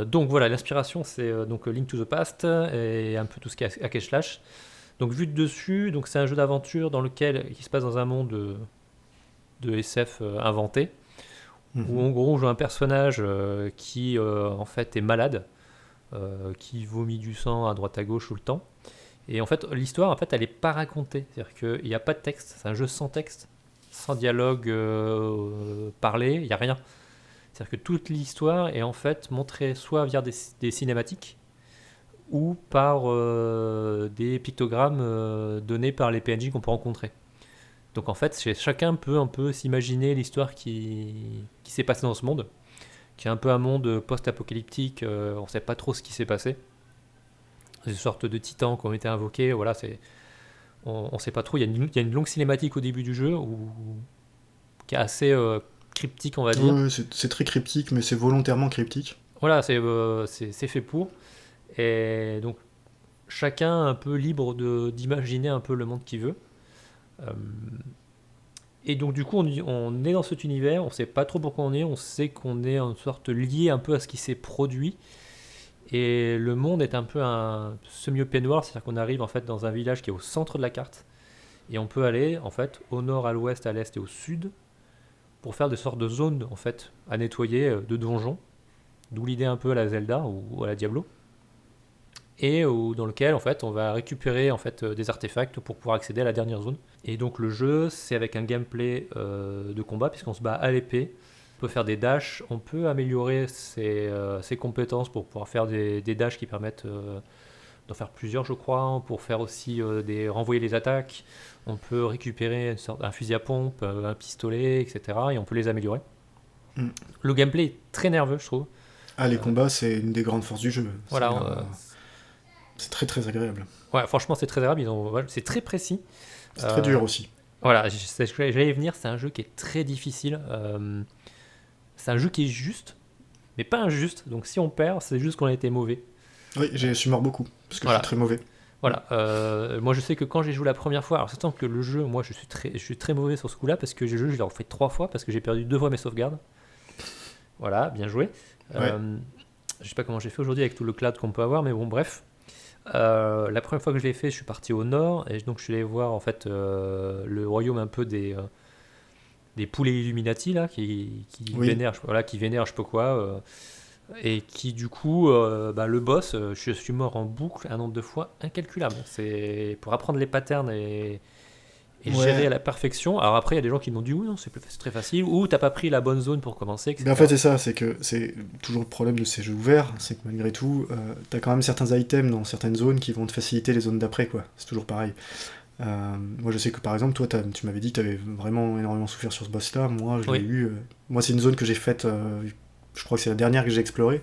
Donc voilà, l'inspiration c'est donc Link to the Past et un peu tout ce qui est hack and slash. Donc vu de dessus, donc c'est un jeu d'aventure dans lequel qui se passe dans un monde de SF inventé, où Mhm. en gros on joue un personnage qui en fait est malade, qui vomit du sang à droite à gauche tout le temps. Et en fait l'histoire en fait elle est pas racontée, c'est-à-dire qu'il n'y a pas de texte, c'est un jeu sans texte, sans dialogue parlé, il n'y a rien. C'est-à-dire que toute l'histoire est en fait montrée soit via des cinématiques ou par des pictogrammes donnés par les PNJ qu'on peut rencontrer. Donc en fait, chacun peut un peu s'imaginer l'histoire qui s'est passée dans ce monde, qui est un peu un monde post-apocalyptique, on ne sait pas trop ce qui s'est passé. Des sortes de titans qui ont été invoqués, voilà, on ne sait pas trop. Il y a une longue cinématique au début du jeu qui est assez cryptique, on va dire. Ouais, c'est très cryptique, mais c'est volontairement cryptique. Voilà, c'est fait pour. Et donc chacun un peu libre d'imaginer un peu le monde qu'il veut. Euh, et donc du coup on est dans cet univers, on sait pas trop pourquoi on sait qu'on est en sorte lié un peu à ce qui s'est produit. Et le monde est un peu un semi-open world, c'est-à-dire qu'on arrive en fait dans un village qui est au centre de la carte. Et on peut aller en fait au nord, à l'ouest, à l'est et au sud pour faire des sortes de zones en fait à nettoyer de donjons. D'où l'idée un peu à la Zelda ou à la Diablo. Et dans lequel en fait on va récupérer en fait des artefacts pour pouvoir accéder à la dernière zone. Et donc le jeu c'est avec un gameplay de combat puisqu'on se bat à l'épée. On peut faire des dashs, on peut améliorer ses compétences pour pouvoir faire des dashs qui permettent d'en faire plusieurs je crois, pour faire aussi renvoyer les attaques. On peut récupérer un fusil à pompe, un pistolet, etc. Et on peut les améliorer. Mm. Le gameplay est très nerveux je trouve. Ah, les Euh, combats, c'est une des grandes forces du jeu. voilà, C'est très très agréable. ouais, franchement c'est très agréable, c'est très précis. C'est très dur aussi. Voilà, j'allais y venir, c'est un jeu qui est très difficile. C'est un jeu qui est juste, mais pas injuste. Donc si on perd, c'est juste qu'on a été mauvais. Oui, je suis mort beaucoup, parce que Voilà. je suis très mauvais. Voilà. Moi je sais que quand j'ai joué la première fois, alors c'est tant que le jeu, moi je suis très mauvais sur ce coup-là, parce que j'ai joué, je l'ai refait 3 fois, parce que j'ai perdu 2 fois mes sauvegardes. Voilà, bien joué. Ouais. Je sais pas comment j'ai fait aujourd'hui avec tout le cloud qu'on peut avoir, mais bon, bref. La première fois que je l'ai fait, je suis parti au nord, et donc je suis allé voir en fait le royaume un peu des poulets Illuminati là, qui Oui. vénèrent, voilà, qui vénèrent je sais pas quoi, et qui du coup, le boss, je suis mort en boucle un nombre de fois incalculable. C'est pour apprendre les patterns et gérer à Ouais. la perfection. Alors après, il y a des gens qui m'ont dit oui, non, c'est très facile, ou t'as pas pris la bonne zone pour commencer, Mais en etc. fait, c'est ça, c'est que c'est toujours le problème de ces jeux ouverts, c'est que malgré tout, t'as quand même certains items dans certaines zones qui vont te faciliter les zones d'après, quoi. C'est toujours pareil. Moi, je sais que par exemple, toi, tu m'avais dit que t'avais vraiment énormément souffert sur ce boss-là. Moi, je l'ai Oui. eu. Moi, c'est une zone que j'ai faite. Je crois que c'est la dernière que j'ai explorée.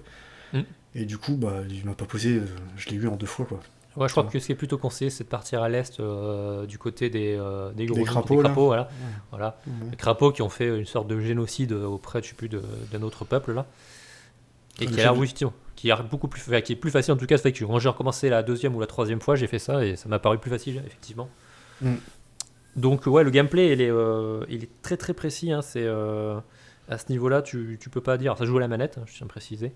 Mm. Et du coup, bah, il m'a pas posé. Je l'ai eu en 2 fois, quoi. Ouais, je crois Ça. que ce qui est plutôt conseillé, c'est de partir à l'est, du côté des gros Des zombies, crapauds, là. voilà. Ouais. Voilà. Ouais. Les crapauds qui ont fait une sorte de génocide auprès, je sais plus, d'un autre peuple là. Et Le qui a chef l'air, de- oui, effectivement, qui est beaucoup plus, enfin, qui est plus facile en tout cas. C'est vrai que quand j'ai recommencé la deuxième ou la troisième fois, j'ai fait ça et ça m'a paru plus facile, effectivement. Mm. Donc ouais, le gameplay, il est très très précis. Hein, à ce niveau-là, tu peux pas dire. Alors, ça joue à la manette, hein, je tiens à préciser.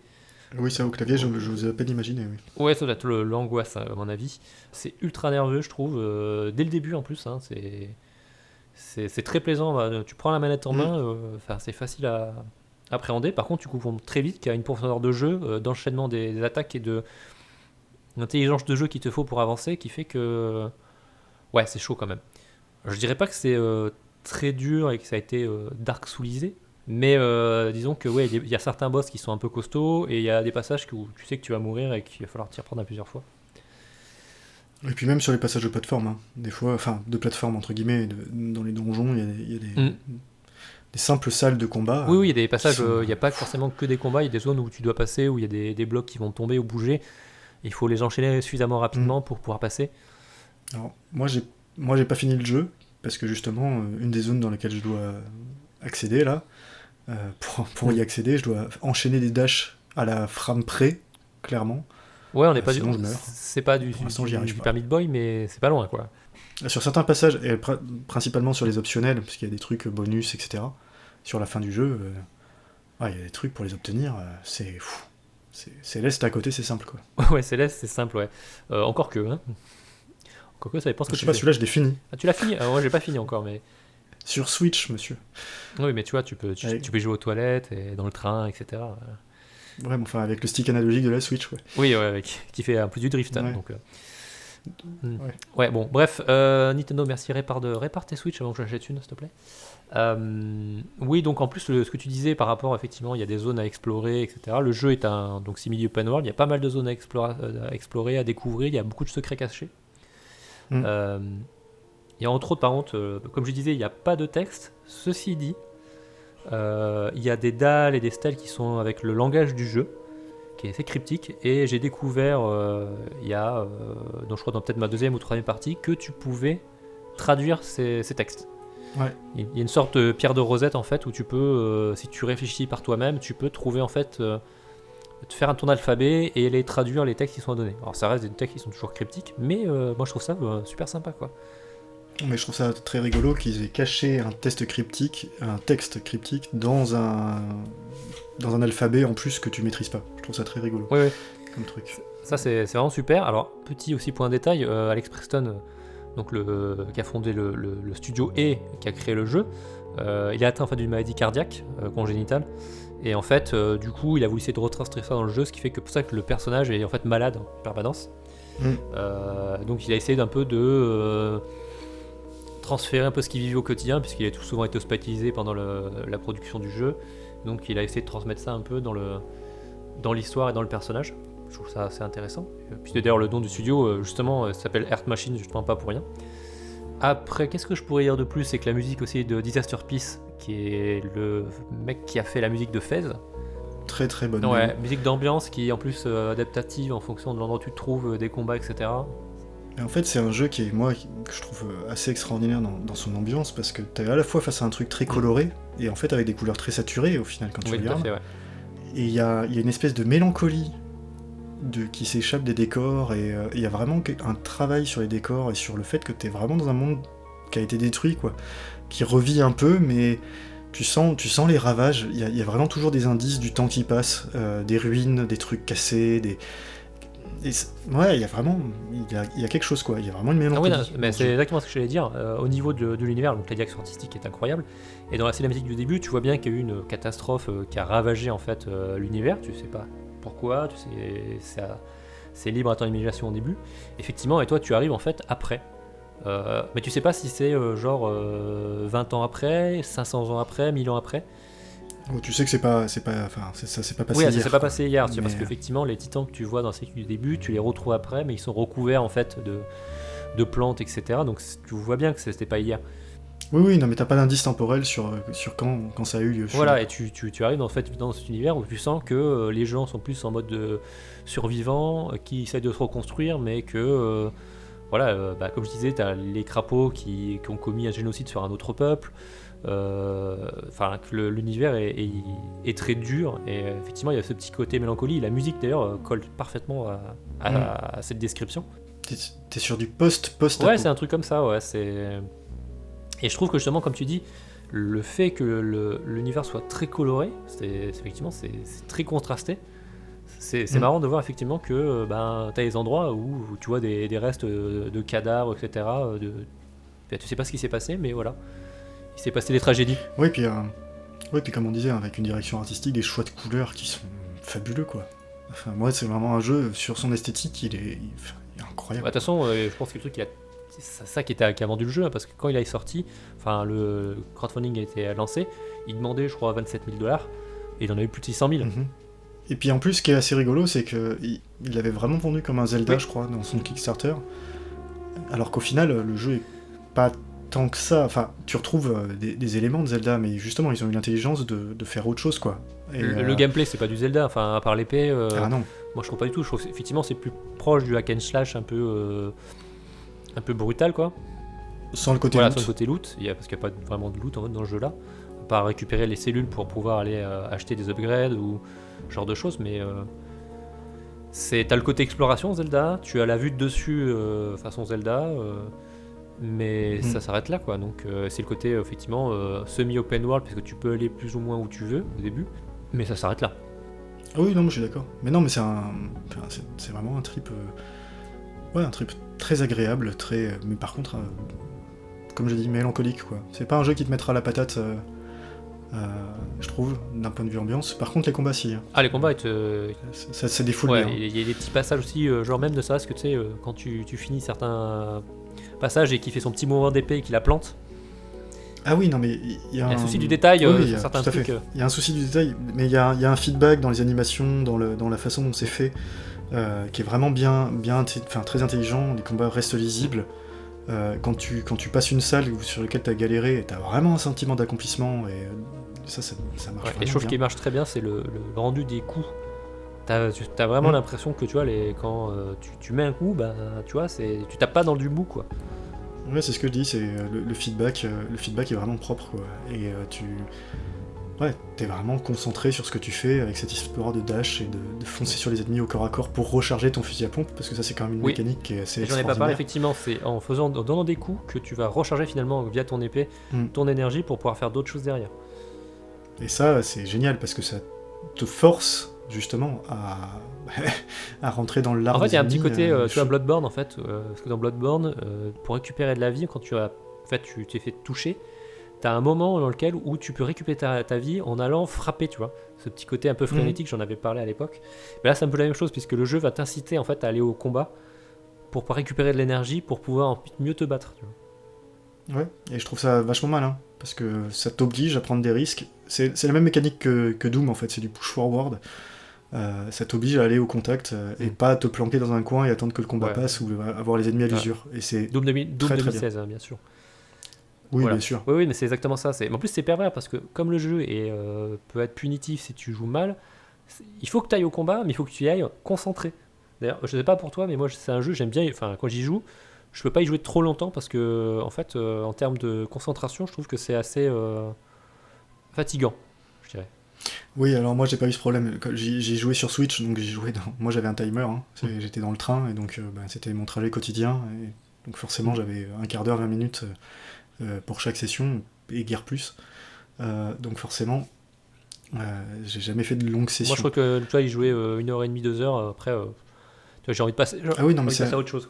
Oui, ça au clavier, je vous ai à peine imaginé, oui. Ouais, ça doit être l'angoisse, à mon avis. C'est ultra nerveux, je trouve, dès le début en plus. Hein, c'est très plaisant. Bah, tu prends la manette en Mm. main, c'est facile à appréhender. Par contre, tu comprends très vite qu'il y a une profondeur de jeu, d'enchaînement des attaques et de l'intelligence de jeu qu'il te faut pour avancer, qui fait que ouais, c'est chaud quand même. Je dirais pas que c'est très dur et que ça a été Dark Soulisé, mais disons que ouais, il y a certains boss qui sont un peu costauds et il y a des passages où tu sais que tu vas mourir et qu'il va falloir t'y reprendre à plusieurs fois. Et puis même sur les passages de plateforme, hein. Des fois, enfin, de plateforme entre guillemets, dans les donjons, il y a des, Mm. simples salles de combat. Oui, il y a des passages, il n'y a pas forcément que des combats, il y a des zones où tu dois passer, où il y a des blocs qui vont tomber ou bouger. Il faut les enchaîner suffisamment rapidement pour pouvoir passer. Alors, moi, j'ai pas fini le jeu, parce que justement, une des zones dans lesquelles je dois accéder, là, pour y accéder, je dois enchaîner des dashs à la frame près, clairement. Ouais, on n'est pas sinon je meurs. C'est pas du Super Meat Boy, mais c'est pas loin, quoi. Sur certains passages, et principalement sur les optionnels, parce qu'il y a des trucs bonus, etc., sur la fin du jeu, il y a des trucs pour les obtenir, c'est fou. Céleste à côté, c'est simple, quoi. Ouais, Céleste, c'est simple, ouais. Encore que, hein. Encore que, ça dépend ce que tu fais. Je sais pas, celui-là, je l'ai fini. Ah, tu l'as fini? Moi, j'ai pas fini encore, mais... Sur Switch, monsieur. Oui, mais tu vois, tu peux jouer aux toilettes, et dans le train, etc. Ouais, mais enfin, avec le stick analogique de la Switch, ouais. Oui, ouais, qui fait un peu du drift, ouais. donc... Ouais, bon, bref, Nintendo, merci, répare tes Switch avant que j'achète une, s'il te plaît. Oui, donc en plus, ce que tu disais par rapport, effectivement, il y a des zones à explorer, etc. Le jeu est un simili open world, il y a pas mal de zones à explorer, à découvrir, il y a beaucoup de secrets cachés. Il y a entre autres, par contre, comme je disais, il n'y a pas de texte. Ceci dit, il y a des dalles et des stèles qui sont avec le langage du jeu, qui est assez cryptique, et j'ai découvert il y a, donc je crois dans peut-être ma deuxième ou troisième partie, que tu pouvais traduire ces textes. Ouais. Il y a une sorte de pierre de Rosette en fait, où tu peux, si tu réfléchis par toi-même, tu peux trouver en fait, te faire ton alphabet et les traduire les textes qui sont donnés. Alors ça reste des textes qui sont toujours cryptiques, mais moi je trouve ça super sympa, quoi. Mais je trouve ça très rigolo qu'ils aient caché un texte cryptique dans un alphabet en plus que tu maîtrises pas. Je trouve ça très rigolo. Oui. Comme truc. Ça c'est vraiment super. Alors petit aussi point de détail, Alex Preston, donc qui a fondé le studio et qui a créé le jeu, il est atteint en fait d'une maladie cardiaque congénitale. Et en fait, du coup, il a voulu essayer de retranscrire ça dans le jeu, ce qui fait que pour ça que le personnage est en fait malade en permanence. Donc il a essayé d'un peu de transférer un peu ce qu'il vivait au quotidien, puisqu'il a tout souvent été hospitalisé pendant la production du jeu. Donc il a essayé de transmettre ça un peu dans l'histoire et dans le personnage. Je trouve ça assez intéressant. Puis d'ailleurs le nom du studio, justement, s'appelle Earth Machine, justement pas pour rien. Après, qu'est-ce que je pourrais dire de plus? C'est que la musique aussi de Disaster Peace, qui est le mec qui a fait la musique de Fez. Très très bonne. Ouais, musique d'ambiance qui est en plus adaptative en fonction de l'endroit où tu te trouves, des combats, etc. Et en fait, c'est un jeu que je trouve assez extraordinaire dans son ambiance, parce que t'es à la fois face à un truc très coloré, et en fait avec des couleurs très saturées au final quand tu regardes. Tout à fait, ouais. Et il y a une espèce de mélancolie qui s'échappe des décors, et il y a vraiment un travail sur les décors et sur le fait que t'es vraiment dans un monde qui a été détruit, quoi, qui revit un peu, mais tu sens les ravages. Il y a vraiment toujours des indices du temps qui passe, des ruines, des trucs cassés, ouais, il y a vraiment, il y a quelque chose, quoi. Il y a vraiment une mélancolie. Ah oui, mais c'est exactement ce que j'allais dire. Au niveau de l'univers, donc la direction artistique est incroyable. Et dans la cinématique du début, tu vois bien qu'il y a eu une catastrophe qui a ravagé en fait l'univers. Tu sais pas pourquoi, tu sais, c'est libre à ton imagination au début. Effectivement, et toi tu arrives en fait après. Mais tu sais pas si c'est genre 20 ans après, 500 ans après, 1000 ans après. Oh, tu sais que ça s'est pas passé hier. Oui, ça s'est pas passé hier, mais... parce qu'effectivement, les titans que tu vois dans la séquence du début, tu les retrouves après, mais ils sont recouverts en fait de plantes, etc. Donc tu vois bien que c'était pas hier. Oui, non, mais t'as pas d'indice temporel sur quand ça a eu lieu. Voilà, et tu arrives en fait dans cet univers où tu sens que les gens sont plus en mode de survivants, qui essayent de se reconstruire, mais que comme je disais, t'as les crapauds qui ont commis un génocide sur un autre peuple. Que l'univers est très dur, et effectivement il y a ce petit côté mélancolie. La musique d'ailleurs colle parfaitement à cette description. T'es sur du post-apo. Ouais, c'est un truc comme ça, ouais. Et je trouve que justement, comme tu dis, le fait que l'univers soit très coloré, effectivement c'est très contrasté. C'est marrant de voir effectivement que t'as des endroits où tu vois des restes de cadavres, etc. Tu sais pas ce qui s'est passé, mais voilà. Il s'est passé des tragédies. Oui, puis comme on disait, avec une direction artistique, des choix de couleurs qui sont fabuleux, quoi. Enfin, moi, c'est vraiment un jeu, sur son esthétique, il est incroyable. De toute façon, je pense que le truc, c'est ça qui a vendu le jeu, hein, parce que quand il est sorti, le crowdfunding a été lancé, il demandait, je crois, 27 000 $, et il en a eu plus de 600 000. Et puis en plus, ce qui est assez rigolo, c'est qu'il l'avait vraiment vendu comme un Zelda, je crois, dans son Kickstarter, alors qu'au final, le jeu est pas tant que ça. Enfin, tu retrouves des éléments de Zelda, mais justement, ils ont eu l'intelligence de faire autre chose, quoi. Et, le gameplay, c'est pas du Zelda, enfin, à part l'épée. Ah non. Moi, je trouve pas du tout. Je trouve effectivement, c'est plus proche du hack and slash un peu brutal, quoi. Sans le côté voilà, loot. sans le côté loot, parce qu'il n'y a pas vraiment de loot en fait dans le jeu là. À part récupérer les cellules pour pouvoir aller acheter des upgrades ou ce genre de choses, mais t'as le côté exploration Zelda, tu as la vue de dessus façon Zelda, mais ça s'arrête là quoi. Donc c'est le côté effectivement semi-open world parce que tu peux aller plus ou moins où tu veux au début, mais ça s'arrête là. Ah oui, non, mais je suis d'accord. Mais non, mais c'est vraiment un trip. Un trip très agréable, mais par contre, comme je dis, mélancolique quoi. C'est pas un jeu qui te mettra la patate. Je trouve, d'un point de vue ambiance. Par contre, les combats, si. Hein. Ah, les combats, ça défoule bien. Il y a des petits passages aussi, genre même de ça, parce que tu sais, quand tu finis certains passages et qu'il fait son petit mouvement d'épée et qu'il la plante. Ah oui, non, mais il y a un souci du détail sur certains trucs. Il y a un souci du détail, mais il y a un feedback dans les animations, dans la façon dont c'est fait, qui est vraiment très intelligent. Les combats restent lisibles. Quand tu passes une salle sur laquelle tu as galéré, tu as vraiment un sentiment d'accomplissement et ça marche vraiment et je trouve bien. qui marche très bien, c'est le rendu des coups. T'as vraiment l'impression que tu vois, quand tu mets un coup, bah, tu vois, tu tapes pas dans du mou quoi. Ouais, c'est ce que je dis, c'est le feedback est vraiment propre quoi. Et t'es vraiment concentré sur ce que tu fais avec cette histoire de dash et de foncer sur les ennemis au corps à corps pour recharger ton fusil à pompe, parce que ça c'est quand même une mécanique qui est assez extraordinaire. J'en ai pas parlé, effectivement, c'est en donnant des coups que tu vas recharger finalement via ton épée ton énergie pour pouvoir faire d'autres choses derrière. Et ça c'est génial parce que ça te force justement à rentrer dans l'art. En fait il y a un petit côté, tu vois, Bloodborne en fait, parce que dans Bloodborne, pour récupérer de la vie, quand tu t'es fait toucher, t'as un moment dans lequel où tu peux récupérer ta vie en allant frapper, tu vois. Ce petit côté un peu frénétique, j'en avais parlé à l'époque. Mais là, c'est un peu la même chose, puisque le jeu va t'inciter en fait à aller au combat pour récupérer de l'énergie, pour pouvoir mieux te battre, tu vois. Ouais, et je trouve ça vachement malin, parce que ça t'oblige à prendre des risques. C'est la même mécanique que Doom, en fait, c'est du push forward. Ça t'oblige à aller au contact et pas à te planquer dans un coin et attendre que le combat passe ou avoir les ennemis à l'usure. Et c'est Doom 2016, bien. Bien sûr. Oui, bien sûr. Oui, mais c'est exactement ça. En plus, c'est pervers parce que comme le jeu peut être punitif si tu joues mal, il faut que tu ailles au combat, mais il faut que tu y ailles concentré. D'ailleurs, je sais pas pour toi, mais moi, c'est un jeu, j'aime bien. Enfin, quand j'y joue, je peux pas y jouer trop longtemps parce que, en fait, en termes de concentration, je trouve que c'est assez fatigant, je dirais. Oui, alors moi, j'ai pas eu ce problème. J'ai joué sur Switch, donc moi, j'avais un timer. Hein. J'étais dans le train, et donc c'était mon trajet quotidien. Et donc forcément, j'avais un quart d'heure, 20 minutes. Pour chaque session, et guère plus. Donc forcément, j'ai jamais fait de longues sessions. Moi je crois que toi il jouait 1h30, 2h, après j'ai envie de passer, passer à autre chose.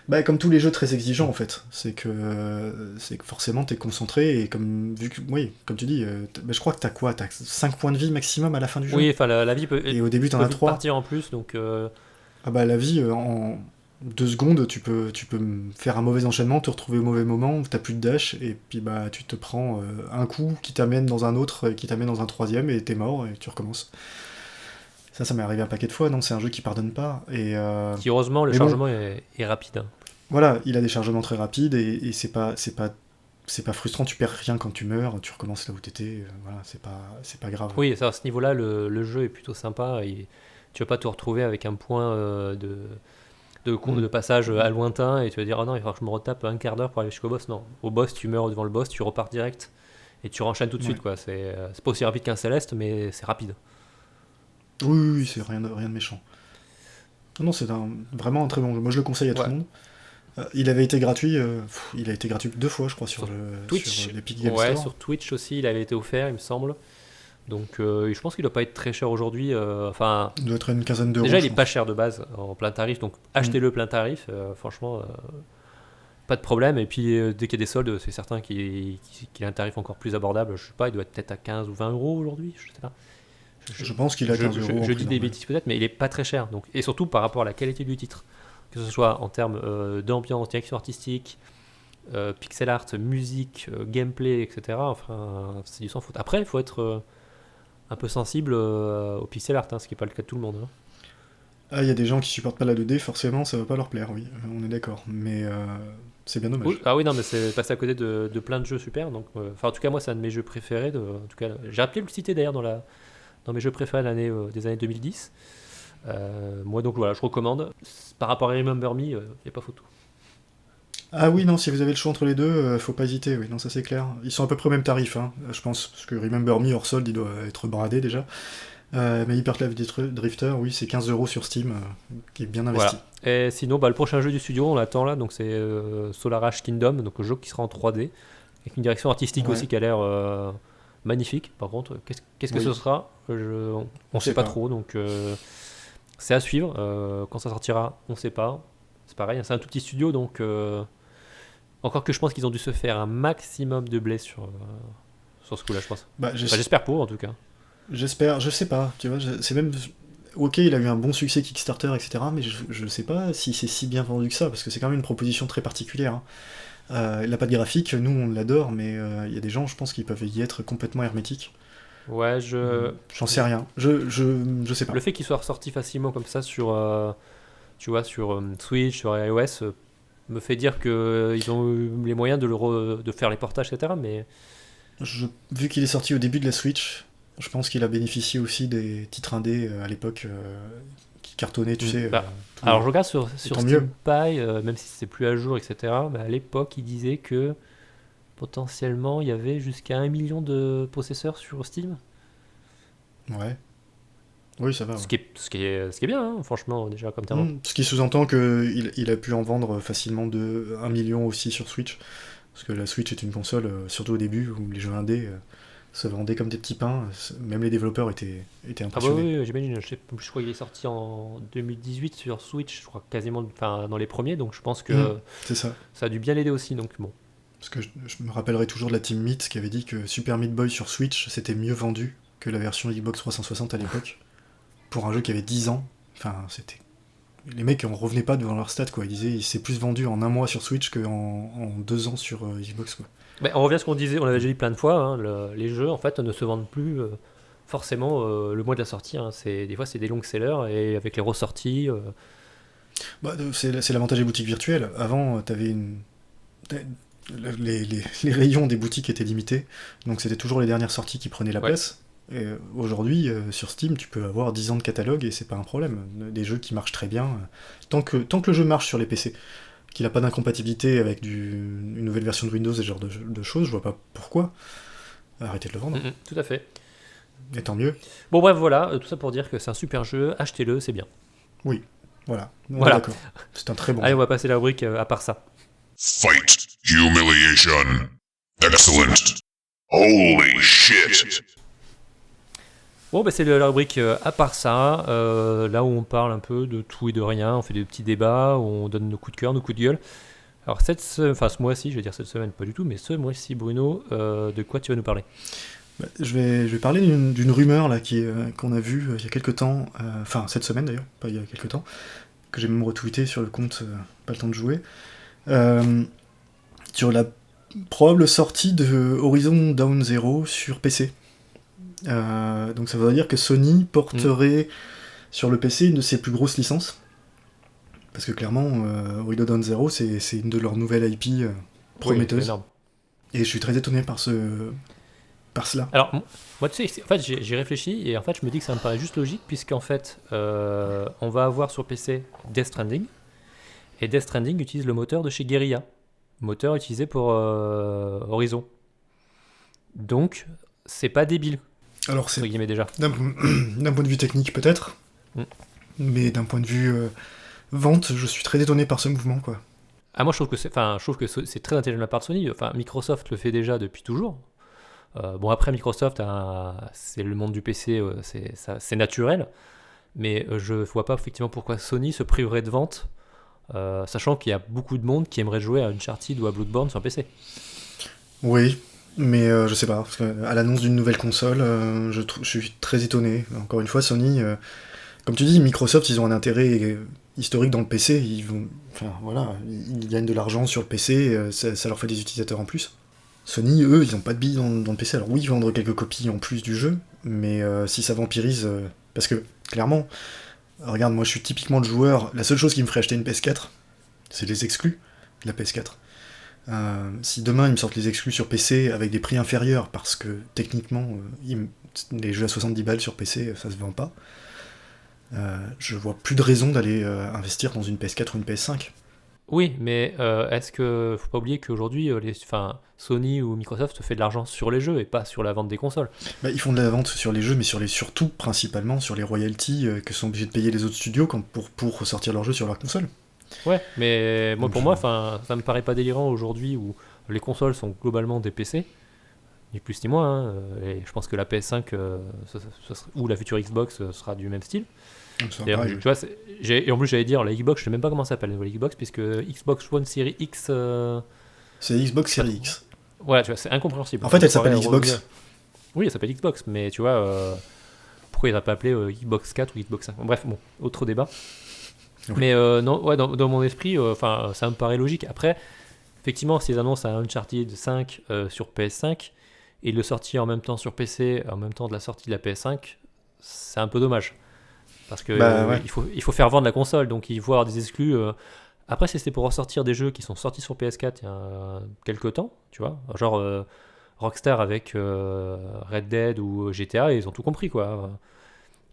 Bah, comme tous les jeux très exigeants en fait, c'est que forcément t'es concentré et comme tu dis, je crois que t'as 5 points de vie maximum à la fin du jeu. Oui, enfin la vie peut, et au début t'en as 3. Partir en plus, donc Ah bah la vie en 2 secondes, tu peux faire un mauvais enchaînement, te retrouver au mauvais moment, t'as plus de dash, et puis bah tu te prends un coup qui t'amène dans un autre, qui t'amène dans un troisième, et t'es mort, et tu recommences. Ça m'est arrivé un paquet de fois, non, c'est un jeu qui pardonne pas. Et qui heureusement, le chargement est rapide. Hein. Voilà, il a des chargements très rapides, et c'est pas frustrant, tu perds rien quand tu meurs, tu recommences là où t'étais, voilà, c'est pas grave. Oui, ça, à ce niveau-là, le jeu est plutôt sympa, et tu vas pas te retrouver avec un point de passage à lointain et tu vas dire oh non il va falloir que je me retape un quart d'heure pour aller jusqu'au boss. Non, au boss tu meurs devant le boss, tu repars direct et tu renchaînes tout de suite quoi. C'est pas aussi rapide qu'un Céleste mais c'est rapide. Oui, c'est rien de méchant. Non, c'est vraiment un très bon jeu. Moi je le conseille à tout le monde. Il avait été gratuit, il a été gratuit 2 fois je crois sur Twitch, sur l'Epic Games Store. Ouais, sur Twitch aussi il avait été offert il me semble. Donc je pense qu'il doit pas être très cher aujourd'hui. Il doit être une quinzaine d'euros. Déjà il est pas cher de base en plein tarif, donc achetez-le plein tarif. Franchement, pas de problème. Et puis dès qu'il y a des soldes, c'est certain qu'il a un tarif encore plus abordable. Je sais pas, il doit être peut-être à 15 ou 20 euros aujourd'hui. Je sais pas. Je pense qu'il a 15 euros. Je dis des bêtises peut-être, mais il est pas très cher. Donc et surtout par rapport à la qualité du titre, que ce soit en termes d'ambiance, direction artistique, pixel art, musique, gameplay, etc. Enfin, c'est du sans faute. Après, il faut être un peu sensible au pixel art, ce qui n'est pas le cas de tout le monde. Hein. Ah, il y a des gens qui supportent pas la 2D, forcément ça va pas leur plaire, oui, on est d'accord. Mais C'est bien dommage. Oui. Ah oui, non, mais c'est passé à côté de plein de jeux super. Donc, en tout cas, moi, c'est un de mes jeux préférés. En tout cas, j'ai appelé le citer d'ailleurs dans mes jeux préférés des années 2010. Moi, donc voilà, je recommande. Par rapport à Remember Me, il n'y a pas photo. Ah oui, non, si vous avez le choix entre les deux, faut pas hésiter, oui, non, ça c'est clair. Ils sont à peu près au même tarif, hein, je pense, parce que Remember Me hors solde, il doit être bradé déjà. Mais Hyperclave Drifter, oui, c'est 15€ sur Steam, qui est bien investi. Voilà. Et sinon, le prochain jeu du studio, on l'attend là, donc c'est Solar Ash Kingdom, donc le jeu qui sera en 3D, avec une direction artistique aussi qui a l'air magnifique. Par contre, qu'est-ce que ce sera on ne sait pas trop, donc c'est à suivre. Quand ça sortira, on ne sait pas. C'est pareil, c'est un tout petit studio, donc encore que je pense qu'ils ont dû se faire un maximum de blé sur ce coup-là, je pense. J'espère pour, en tout cas. J'espère, je sais pas, tu vois, c'est même... Ok, il a eu un bon succès Kickstarter, etc., mais je sais pas si c'est si bien vendu que ça, parce que c'est quand même une proposition très particulière. Il n'a pas de graphique, nous on l'adore, mais il y a des gens, je pense, qui peuvent y être complètement hermétiques. Ouais, j'en sais rien, je sais pas. Le fait qu'il soit ressorti facilement comme ça sur, tu vois, sur Switch, sur iOS, me fait dire qu'ils ont eu les moyens de faire les portages, etc., mais... Vu qu'il est sorti au début de la Switch... Je pense qu'il a bénéficié aussi des titres indés à l'époque qui cartonnaient, tu sais. Alors je regarde sur Steam Pie, même si c'est plus à jour, etc. À l'époque, il disait que potentiellement il y avait jusqu'à 1 million de possesseurs sur Steam. Ouais. Oui, ça va. Ce qui est bien, hein, franchement, déjà comme terme. Ce qui sous-entend qu'il a pu en vendre facilement de 1 million aussi sur Switch. Parce que la Switch est une console, surtout au début, où les jeux indés... se vendait comme des petits pains, même les développeurs étaient impressionnés. Ah bah oui, j'imagine, je crois qu'il est sorti en 2018 sur Switch, je crois quasiment dans les premiers, donc je pense que c'est ça a dû bien l'aider aussi, donc bon. Parce que je me rappellerai toujours de la Team Meat qui avait dit que Super Meat Boy sur Switch c'était mieux vendu que la version Xbox 360 à l'époque, pour un jeu qui avait 10 ans, enfin c'était... Les mecs en revenaient pas devant leur stats, quoi. Ils disaient il s'est plus vendu en un mois sur Switch qu'en 2 ans sur Xbox, quoi. On revient à ce qu'on disait, on l'avait déjà dit plein de fois, hein, les jeux en fait ne se vendent plus forcément le mois de la sortie. Hein. Des fois c'est des longs sellers et avec les ressorties. C'est l'avantage des boutiques virtuelles. Avant, t'avais les rayons des boutiques étaient limités, donc c'était toujours les dernières sorties qui prenaient la place. Et aujourd'hui, sur Steam, tu peux avoir 10 ans de catalogue et c'est pas un problème. Des jeux qui marchent très bien, tant que le jeu marche sur les PC. Qu'il n'a pas d'incompatibilité avec une nouvelle version de Windows et ce genre de choses, je vois pas pourquoi. Arrêtez de le vendre. Tout à fait. Et tant mieux. Bon bref, voilà, tout ça pour dire que c'est un super jeu, achetez-le, c'est bien. Oui, voilà. D'accord. C'est un très bon jeu. Allez, on va passer la rubrique à part ça. Fight, humiliation, excellent, holy shit. Bon, c'est la rubrique à part ça, là où on parle un peu de tout et de rien, on fait des petits débats, où on donne nos coups de cœur, nos coups de gueule. Alors ce mois-ci, je vais dire cette semaine, pas du tout, mais ce mois-ci, Bruno, de quoi tu vas nous parler ? Je vais parler d'une rumeur là qu'on a vue il y a quelques temps, cette semaine d'ailleurs, pas il y a quelques temps, que j'ai même retweeté sur le compte Pas le temps de jouer, sur la probable sortie de Horizon Dawn Zero sur PC. Donc ça veut dire que Sony porterait sur le PC une de ses plus grosses licences, parce que clairement Horizon Dawn Zero c'est une de leurs nouvelles IP prometteuses, et je suis très étonné par cela. Alors moi tu sais, en fait j'ai réfléchi et en fait je me dis que ça me paraît juste logique, puisqu'en fait on va avoir sur PC Death Stranding, et Death Stranding utilise le moteur de chez Guerrilla, moteur utilisé pour Horizon, donc c'est pas débile. Alors c'est déjà. D'un point de vue technique peut-être, mais d'un point de vue vente, je suis très étonné par ce mouvement, quoi. Ah, moi je trouve que c'est très intelligent de la part de Sony. Enfin, Microsoft le fait déjà depuis toujours. Bon, après Microsoft, c'est le monde du PC, c'est naturel, mais je vois pas effectivement pourquoi Sony se priverait de vente, sachant qu'il y a beaucoup de monde qui aimerait jouer à Uncharted ou à Bloodborne sur PC. Oui. Mais je sais pas, parce qu'à l'annonce d'une nouvelle console, je suis très étonné. Encore une fois, Sony, comme tu dis, Microsoft, ils ont un intérêt historique dans le PC. Ils gagnent de l'argent sur le PC, ça leur fait des utilisateurs en plus. Sony, eux, ils ont pas de billes dans le PC. Alors oui, vendre quelques copies en plus du jeu, mais si ça vampirise... parce que, clairement, regarde, moi je suis typiquement le joueur, la seule chose qui me ferait acheter une PS4, c'est les exclus de la PS4. Si demain ils me sortent les exclus sur PC avec des prix inférieurs, parce que techniquement, les jeux à 70 balles sur PC, ça se vend pas, je vois plus de raison d'aller investir dans une PS4 ou une PS5. Oui, mais est-ce que faut pas oublier qu'aujourd'hui, Sony ou Microsoft fait de l'argent sur les jeux et pas sur la vente des consoles. Bah, ils font de la vente sur les jeux, mais surtout, principalement, sur les royalties que sont obligés de payer les autres studios pour ressortir leurs jeux sur leur console. Ouais, mais pour moi, ça me paraît pas délirant aujourd'hui où les consoles sont globalement des PC, ni plus ni moins, hein, et je pense que la PS5 ou la future Xbox sera du même style. D'ailleurs, tu vois, et en plus j'allais dire, la Xbox, je sais même pas comment ça s'appelle la nouvelle Xbox, puisque Xbox One Series X... C'est Xbox Series X. Ouais, tu vois, c'est incompréhensible. En fait, elle s'appelle Xbox. Oui, elle s'appelle Xbox, mais tu vois, pourquoi il n'a pas appelé Xbox 4 ou Xbox 5 ? Bref, bon, autre débat. Oui. Mais non, ouais, dans mon esprit, ça me paraît logique. Après, effectivement, s'ils annoncent un Uncharted 5 sur PS5 et le sortir en même temps sur PC, en même temps de la sortie de la PS5, c'est un peu dommage. Parce que ouais. il faut faire vendre la console, donc il faut avoir des exclus. Après, si c'était pour ressortir des jeux qui sont sortis sur PS4 il y a quelques temps, tu vois, genre Rockstar avec Red Dead ou GTA, ils ont tout compris, quoi.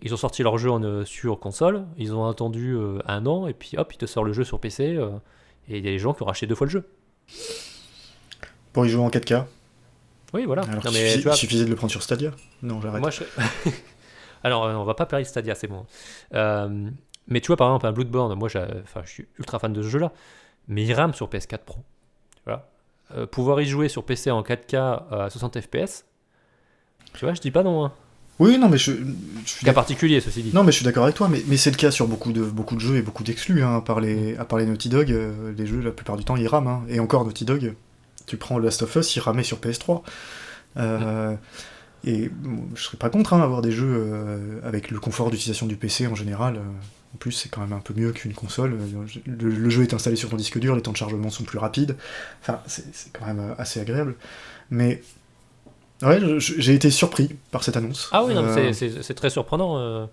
Ils ont sorti leur jeu sur console, ils ont attendu un an, et puis hop, ils te sortent le jeu sur PC, et il y a des gens qui ont racheté 2 fois le jeu. Pour y jouer en 4K. Oui, voilà. Alors il suffisait de le prendre sur Stadia. Non, j'arrête. Moi, Alors, on va pas parler de Stadia, c'est bon. Mais tu vois, par exemple, un Bloodborne, moi, je suis ultra fan de ce jeu-là, mais il rame sur PS4 Pro. Voilà. Pouvoir y jouer sur PC en 4K à 60 FPS, tu vois, je dis pas non. Hein. Oui, non, mais je cas particulier, ceci dit. Non, mais je suis d'accord avec toi, mais c'est le cas sur beaucoup de jeux et beaucoup d'exclus, hein, à part les Naughty Dog, les jeux, la plupart du temps, ils rament. Hein. Et encore, Naughty Dog, tu prends Last of Us, il ramait sur PS3. Et bon, je serais pas contre avoir des jeux avec le confort d'utilisation du PC en général. En plus, c'est quand même un peu mieux qu'une console. Le jeu est installé sur ton disque dur, les temps de chargement sont plus rapides. Enfin, c'est quand même assez agréable. Mais ouais, j'ai été surpris par cette annonce. Ah oui, non, c'est très surprenant.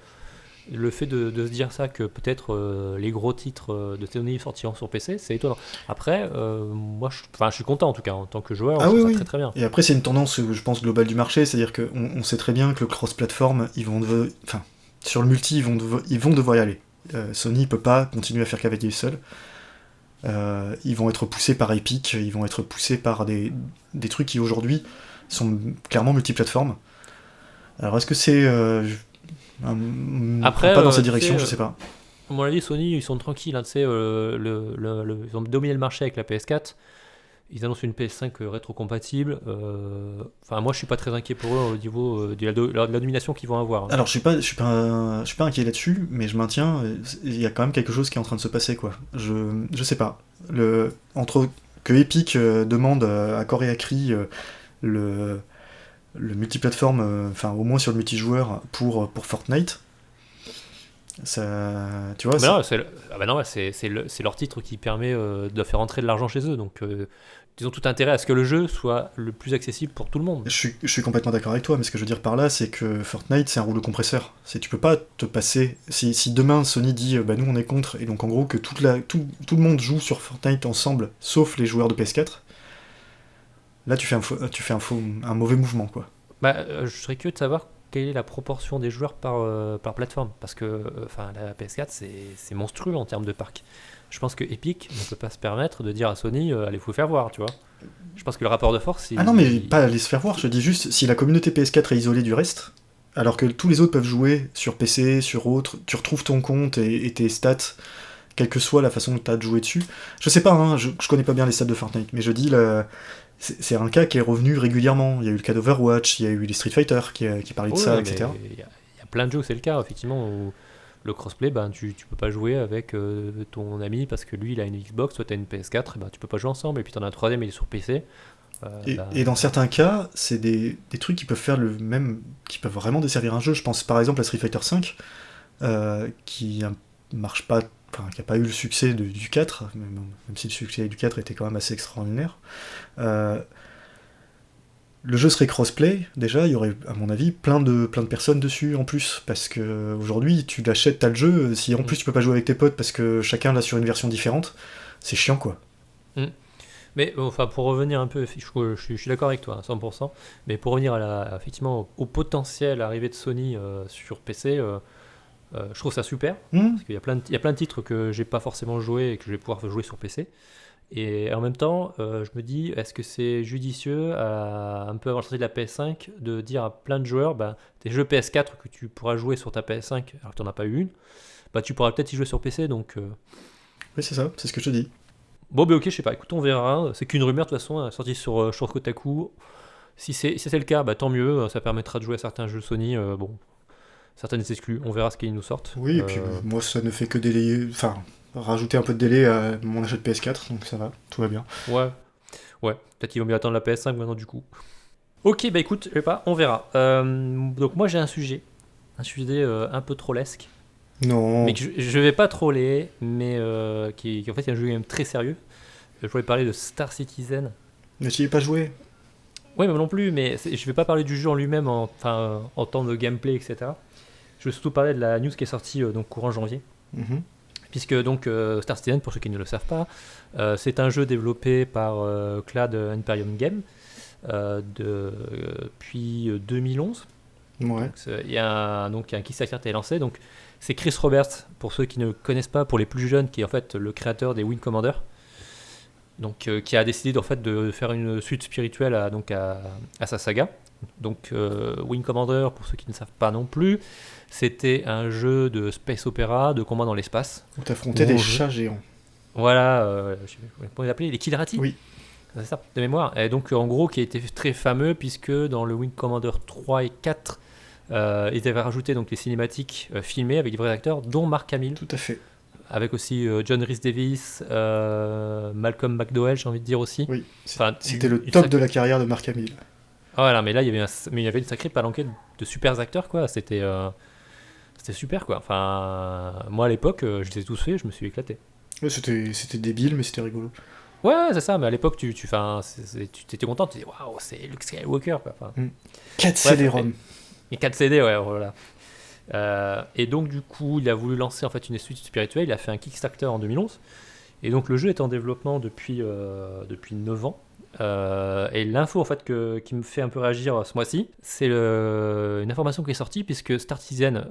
Le fait de se dire ça, que peut-être les gros titres de Sony sortiront sur PC, c'est étonnant. Après, moi, je suis content en tout cas, en tant que joueur, je trouve ça très très bien. Et après, c'est une tendance, je pense, globale du marché, c'est-à-dire qu'on sait très bien que le cross-platform, sur le multi, ils vont devoir y aller. Sony peut pas continuer à faire qu'avec des seuls. Ils vont être poussés par Epic, ils vont être poussés par des trucs qui aujourd'hui sont clairement multiplateformes. Alors est-ce que c'est après, pas dans cette direction, je sais pas. À mon avis, Sony, ils sont tranquilles. Hein, ils ont dominé le marché avec la PS4. Ils annoncent une PS5 rétro-compatible. Moi, je suis pas très inquiet pour eux au niveau de la domination qu'ils vont avoir. Hein. Alors, je suis pas inquiet là-dessus, mais je maintiens, il y a quand même quelque chose qui est en train de se passer, quoi. Je sais pas. Entre que Epic demande à corps et à cri le multiplateforme, au moins sur le multijoueur pour Fortnite. Ça, tu vois. C'est leur titre qui permet de faire entrer de l'argent chez eux, donc ils ont tout intérêt à ce que le jeu soit le plus accessible pour tout le monde. Je suis complètement d'accord avec toi, mais ce que je veux dire par là, c'est que Fortnite, c'est un rouleau compresseur. Tu peux pas te passer. Si demain Sony dit, nous on est contre, et donc en gros que tout le monde joue sur Fortnite ensemble, sauf les joueurs de PS4. Là, tu fais un mauvais mouvement, quoi. Je serais curieux de savoir quelle est la proportion des joueurs par plateforme, parce que la PS4 c'est monstrueux en termes de parc. Je pense que Epic ne peut pas se permettre de dire à Sony allez vous faire voir, tu vois. Je pense que le rapport de force pas aller se faire voir, je dis juste si la communauté PS4 est isolée du reste, alors que tous les autres peuvent jouer sur PC, sur autre, tu retrouves ton compte et tes stats, quelle que soit la façon dont tu as de jouer dessus. Je sais pas, hein, je connais pas bien les stats de Fortnite, mais je dis c'est un cas qui est revenu régulièrement. Il y a eu le cas d'Overwatch, il y a eu les Street Fighter qui parlaient de ça, etc. Il y a plein de jeux où c'est le cas, effectivement, où le crossplay, tu peux pas jouer avec ton ami parce que lui il a une Xbox, toi t'as une PS4, et tu peux pas jouer ensemble, et puis t'en as un troisième, il est sur PC. Et dans certains cas, c'est des trucs qui peuvent faire qui peuvent vraiment desservir un jeu. Je pense par exemple à Street Fighter V, qui marche pas. Qui n'a pas eu le succès du 4, même si le succès du 4 était quand même assez extraordinaire. Le jeu serait crossplay, déjà, il y aurait, à mon avis, plein de personnes dessus en plus, parce que aujourd'hui, tu l'achètes, t'as le jeu, si en plus tu peux pas jouer avec tes potes parce que chacun l'a sur une version différente, c'est chiant, quoi. Mais enfin, pour revenir un peu, je suis d'accord avec toi, à 100%. Mais pour revenir effectivement, au potentiel arrivée de Sony sur PC, je trouve ça super. Parce qu'il y a plein de titres que j'ai pas forcément joué et que je vais pouvoir jouer sur PC. Et en même temps, je me dis, est-ce que c'est judicieux, un peu avant la sortie de la PS5, de dire à plein de joueurs, tes jeux PS4 que tu pourras jouer sur ta PS5, alors que tu n'en as pas eu une, tu pourras peut-être y jouer sur PC. Donc, Oui, c'est ça, c'est ce que je te dis. Bon, ok, je sais pas, écoute, on verra. C'est qu'une rumeur de toute façon, sortie sur Kotaku. Si c'est le cas, tant mieux, ça permettra de jouer à certains jeux Sony. Certaines exclus, on verra ce qu'ils nous sortent. Oui, et puis moi, ça ne fait que délayer. Enfin, rajouter un peu de délai à mon achat de PS4, donc ça va, tout va bien. Ouais, peut-être qu'ils vont mieux attendre la PS5 maintenant du coup. Ok, écoute, je sais pas, on verra. Donc moi j'ai un sujet un peu trollesque. Non. Mais que je vais pas troller, mais qui en fait est un jeu quand même très sérieux. Je voulais parler de Star Citizen. Mais tu n'y es pas joué. Oui, mais non plus, mais je vais pas parler du jeu en lui-même en temps de gameplay, etc. Je veux surtout parler de la news qui est sortie donc courant janvier. Mm-hmm. Puisque donc Star Citizen, pour ceux qui ne le savent pas, c'est un jeu développé par Cloud Imperium Game depuis 2011. Ouais. Il y a un Kickstarter qui est lancé. Donc c'est Chris Roberts, pour ceux qui ne connaissent pas, pour les plus jeunes, qui est en fait le créateur des Wing Commander. Donc qui a décidé en fait de faire une suite spirituelle à sa saga. Donc Wing Commander, pour ceux qui ne savent pas non plus, c'était un jeu de space opéra, de combat dans l'espace. Où t'affrontais des chats géants. Voilà, comment les appeler, les Kilrati. Oui. C'est ça, de mémoire. Et donc en gros, qui a été très fameux, puisque dans le Wing Commander 3 et 4, ils avaient rajouté donc les cinématiques filmées avec des vrais acteurs, dont Mark Hamill. Tout à fait. Avec aussi John Rhys Davis, Malcolm McDowell, j'ai envie de dire aussi. Oui, c'était le top de la carrière de Mark Hamill. Voilà, mais là, il y avait une sacrée palanquée de super acteurs, quoi. C'était super, quoi. Enfin, moi, à l'époque, je les ai tous faits, je me suis éclaté. Ouais, c'était débile, mais c'était rigolo. Ouais, c'est ça, mais à l'époque, tu étais content, tu disais, waouh, c'est Luke Skywalker, quoi. Enfin, 4 CD-ROM. Et 4 CD, ouais, voilà. Et donc, du coup, il a voulu lancer en fait une suite spirituelle, il a fait un Kickstarter en 2011. Et donc, le jeu est en développement depuis 9 ans. Et l'info en fait qui me fait un peu réagir ce mois-ci, c'est une information qui est sortie puisque Star Citizen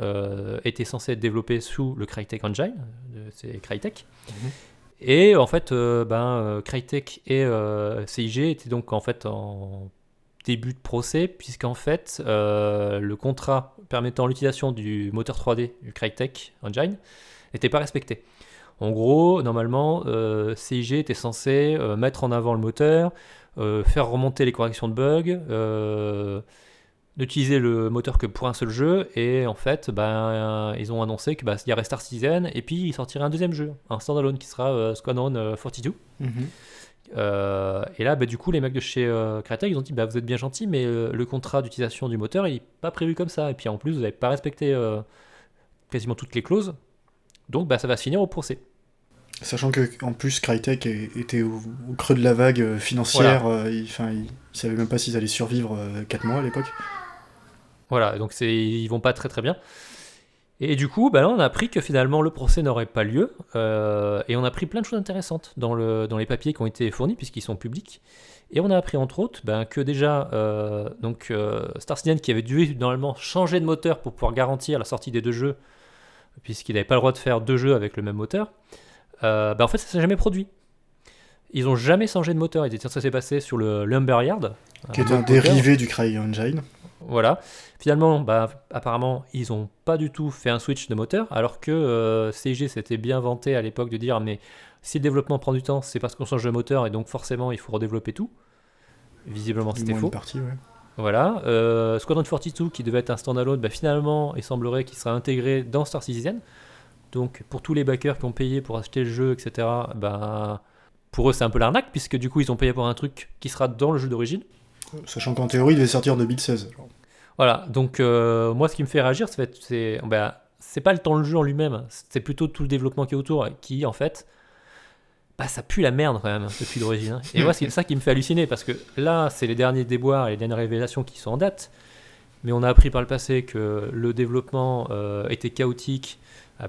était censé être développé sous le Crytek Engine, c'est Crytek. Et en fait, Crytek et CIG étaient donc en fait en début de procès puisqu'en fait le contrat permettant l'utilisation du moteur 3D du Crytek Engine n'était pas respecté. En gros, normalement, CIG était censé mettre en avant le moteur, faire remonter les corrections de bugs, d'utiliser le moteur que pour un seul jeu, et en fait, ils ont annoncé qu'il y aurait Star Citizen, et puis il sortirait un deuxième jeu, un standalone qui sera Squadron 42. Et là, du coup, les mecs de chez Crytek, ils ont dit vous êtes bien gentils, mais le contrat d'utilisation du moteur, il n'est pas prévu comme ça, et puis en plus, vous n'avez pas respecté quasiment toutes les clauses. Donc ça va se finir au procès. Sachant qu'en plus Crytek était au creux de la vague financière, voilà. Ils savaient même pas s'ils allaient survivre 4 mois à l'époque. Voilà, donc ils vont pas très très bien. Et du coup, là on a appris que finalement le procès n'aurait pas lieu, et on a appris plein de choses intéressantes dans les papiers qui ont été fournis puisqu'ils sont publics. Et on a appris entre autres que déjà, Star Citizen qui avait dû normalement changer de moteur pour pouvoir garantir la sortie des deux jeux, puisqu'il n'avait pas le droit de faire deux jeux avec le même moteur, en fait ça s'est jamais produit. Ils n'ont jamais changé de moteur, ça s'est passé sur le Lumberyard. Qui est un dérivé du CryEngine. Voilà. Finalement, apparemment, ils n'ont pas du tout fait un switch de moteur, alors que CIG s'était bien vanté à l'époque de dire mais si le développement prend du temps, c'est parce qu'on change de moteur et donc forcément il faut redévelopper tout. Visiblement c'était faux. Partie, ouais. Voilà, Squadron 42 qui devait être un standalone, finalement il semblerait qu'il sera intégré dans Star Citizen. Donc pour tous les backers qui ont payé pour acheter le jeu, etc., pour eux c'est un peu l'arnaque, puisque du coup ils ont payé pour un truc qui sera dans le jeu d'origine. Sachant qu'en théorie il devait sortir en 2016. Voilà, donc moi ce qui me fait réagir, c'est pas le temps le jeu en lui-même, c'est plutôt tout le développement qui est autour, qui en fait... ça pue la merde quand même depuis l'origine. Hein. Et moi, c'est ça qui me fait halluciner parce que là, c'est les derniers déboires et les dernières révélations qui sont en date. Mais on a appris par le passé que le développement était chaotique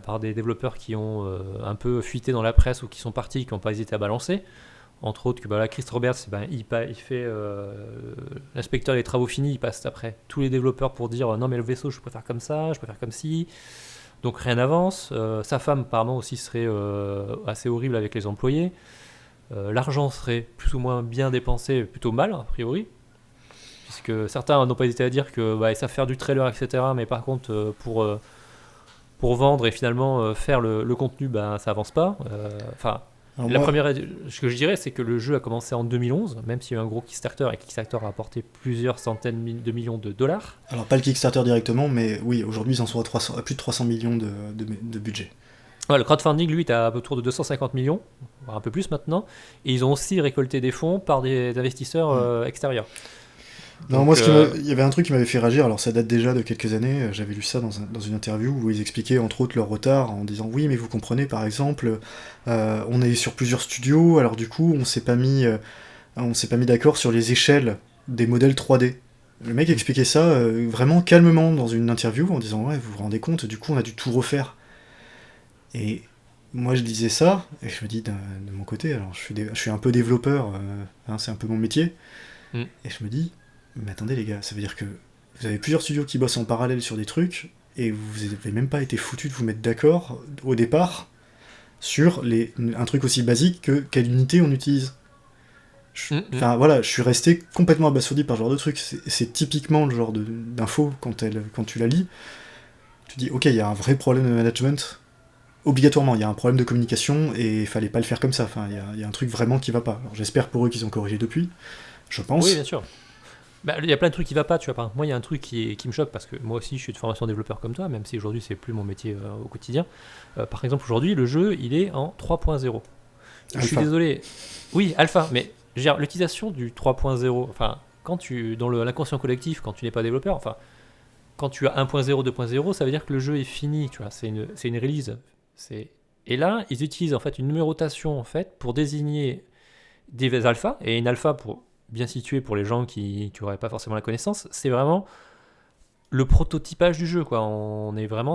par des développeurs qui ont un peu fuité dans la presse ou qui sont partis, qui n'ont pas hésité à balancer. Entre autres, que là, Chris Roberts, il fait l'inspecteur des travaux finis, il passe après tous les développeurs pour dire non, mais le vaisseau, je préfère comme ça, je préfère comme ci. Donc rien n'avance. Sa femme, apparemment, aussi serait assez horrible avec les employés. L'argent serait plus ou moins bien dépensé, plutôt mal, a priori. Puisque certains n'ont pas hésité à dire que ils savent faire du trailer, etc. Mais par contre, pour vendre et finalement faire le contenu, ça avance pas. Ce que je dirais, c'est que le jeu a commencé en 2011, même s'il y a eu un gros Kickstarter, et Kickstarter a apporté plusieurs centaines de millions de dollars. Alors pas le Kickstarter directement, mais oui, aujourd'hui ils en sont à plus de 300 millions de budget. Ouais, le crowdfunding, lui, est autour de 250 millions, voire un peu plus maintenant, et ils ont aussi récolté des fonds par des investisseurs extérieurs. Non, donc, il y avait un truc qui m'avait fait réagir, alors ça date déjà de quelques années, j'avais lu ça dans une interview où ils expliquaient entre autres leur retard en disant oui mais vous comprenez par exemple, on est sur plusieurs studios, alors du coup on s'est pas mis d'accord sur les échelles des modèles 3D. Le mec expliquait ça vraiment calmement dans une interview en disant ouais vous vous rendez compte, du coup on a dû tout refaire. Et moi je disais ça, et je me dis de mon côté, alors je suis un peu développeur, c'est un peu mon métier, et je me dis mais attendez les gars, ça veut dire que vous avez plusieurs studios qui bossent en parallèle sur des trucs, et vous avez même pas été foutus de vous mettre d'accord au départ sur un truc aussi basique que quelle unité on utilise. Je suis resté complètement abasourdi par ce genre de truc. C'est typiquement le genre d'info quand tu la lis, tu dis ok, il y a un vrai problème de management, obligatoirement, il y a un problème de communication, et il fallait pas le faire comme ça, il y a un truc vraiment qui va pas. Alors j'espère pour eux qu'ils ont corrigé depuis, je pense. Oui, bien sûr. Il y a plein de trucs qui ne vont pas, tu vois. Moi, il y a un truc qui me choque parce que moi aussi, je suis de formation développeur comme toi, même si aujourd'hui, c'est plus mon métier au quotidien. Par exemple, aujourd'hui, le jeu, il est en 3.0. Je suis désolé. Oui, alpha, mais je veux dire, l'utilisation du 3.0, dans l'inconscient collectif, quand tu n'es pas développeur, quand tu as 1.0, 2.0, ça veut dire que le jeu est fini, tu vois. C'est une release. Et là, ils utilisent en fait une numérotation en fait pour désigner des alphas, et une alpha pour bien situé pour les gens qui n'auraient pas forcément la connaissance, c'est vraiment le prototypage du jeu, quoi.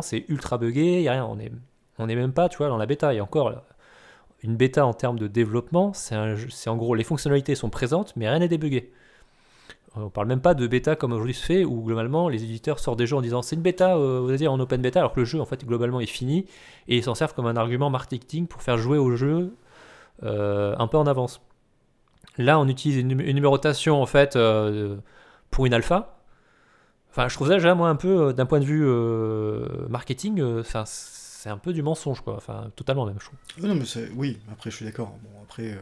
C'est ultra buggé, y a rien, on est même pas, tu vois, dans la bêta. Et encore, une bêta en termes de développement, c'est en gros les fonctionnalités sont présentes, mais rien n'est débugué. On parle même pas de bêta comme aujourd'hui se fait, où globalement les éditeurs sortent des jeux en disant c'est une bêta, vous allez dire en open bêta, alors que le jeu en fait globalement est fini, et ils s'en servent comme un argument marketing pour faire jouer au jeu un peu en avance. Là, on utilise une numérotation en fait pour une alpha. Je trouve ça déjà moi un peu d'un point de vue marketing, c'est un peu du mensonge, quoi. Totalement même, je trouve. Non, mais oui, après je suis d'accord. Bon, après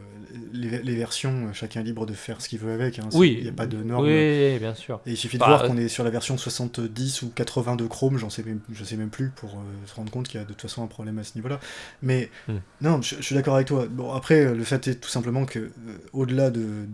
les versions, chacun est libre de faire ce qu'il veut avec. Oui, il n'y a pas de normes. Oui, bien sûr. Et il suffit de voir qu'on est sur la version 70 ou 80 de Chrome, je sais même plus, pour se rendre compte qu'il y a de toute façon un problème à ce niveau-là. Mais non, je suis d'accord avec toi. Bon, après, le fait est tout simplement que, au-delà de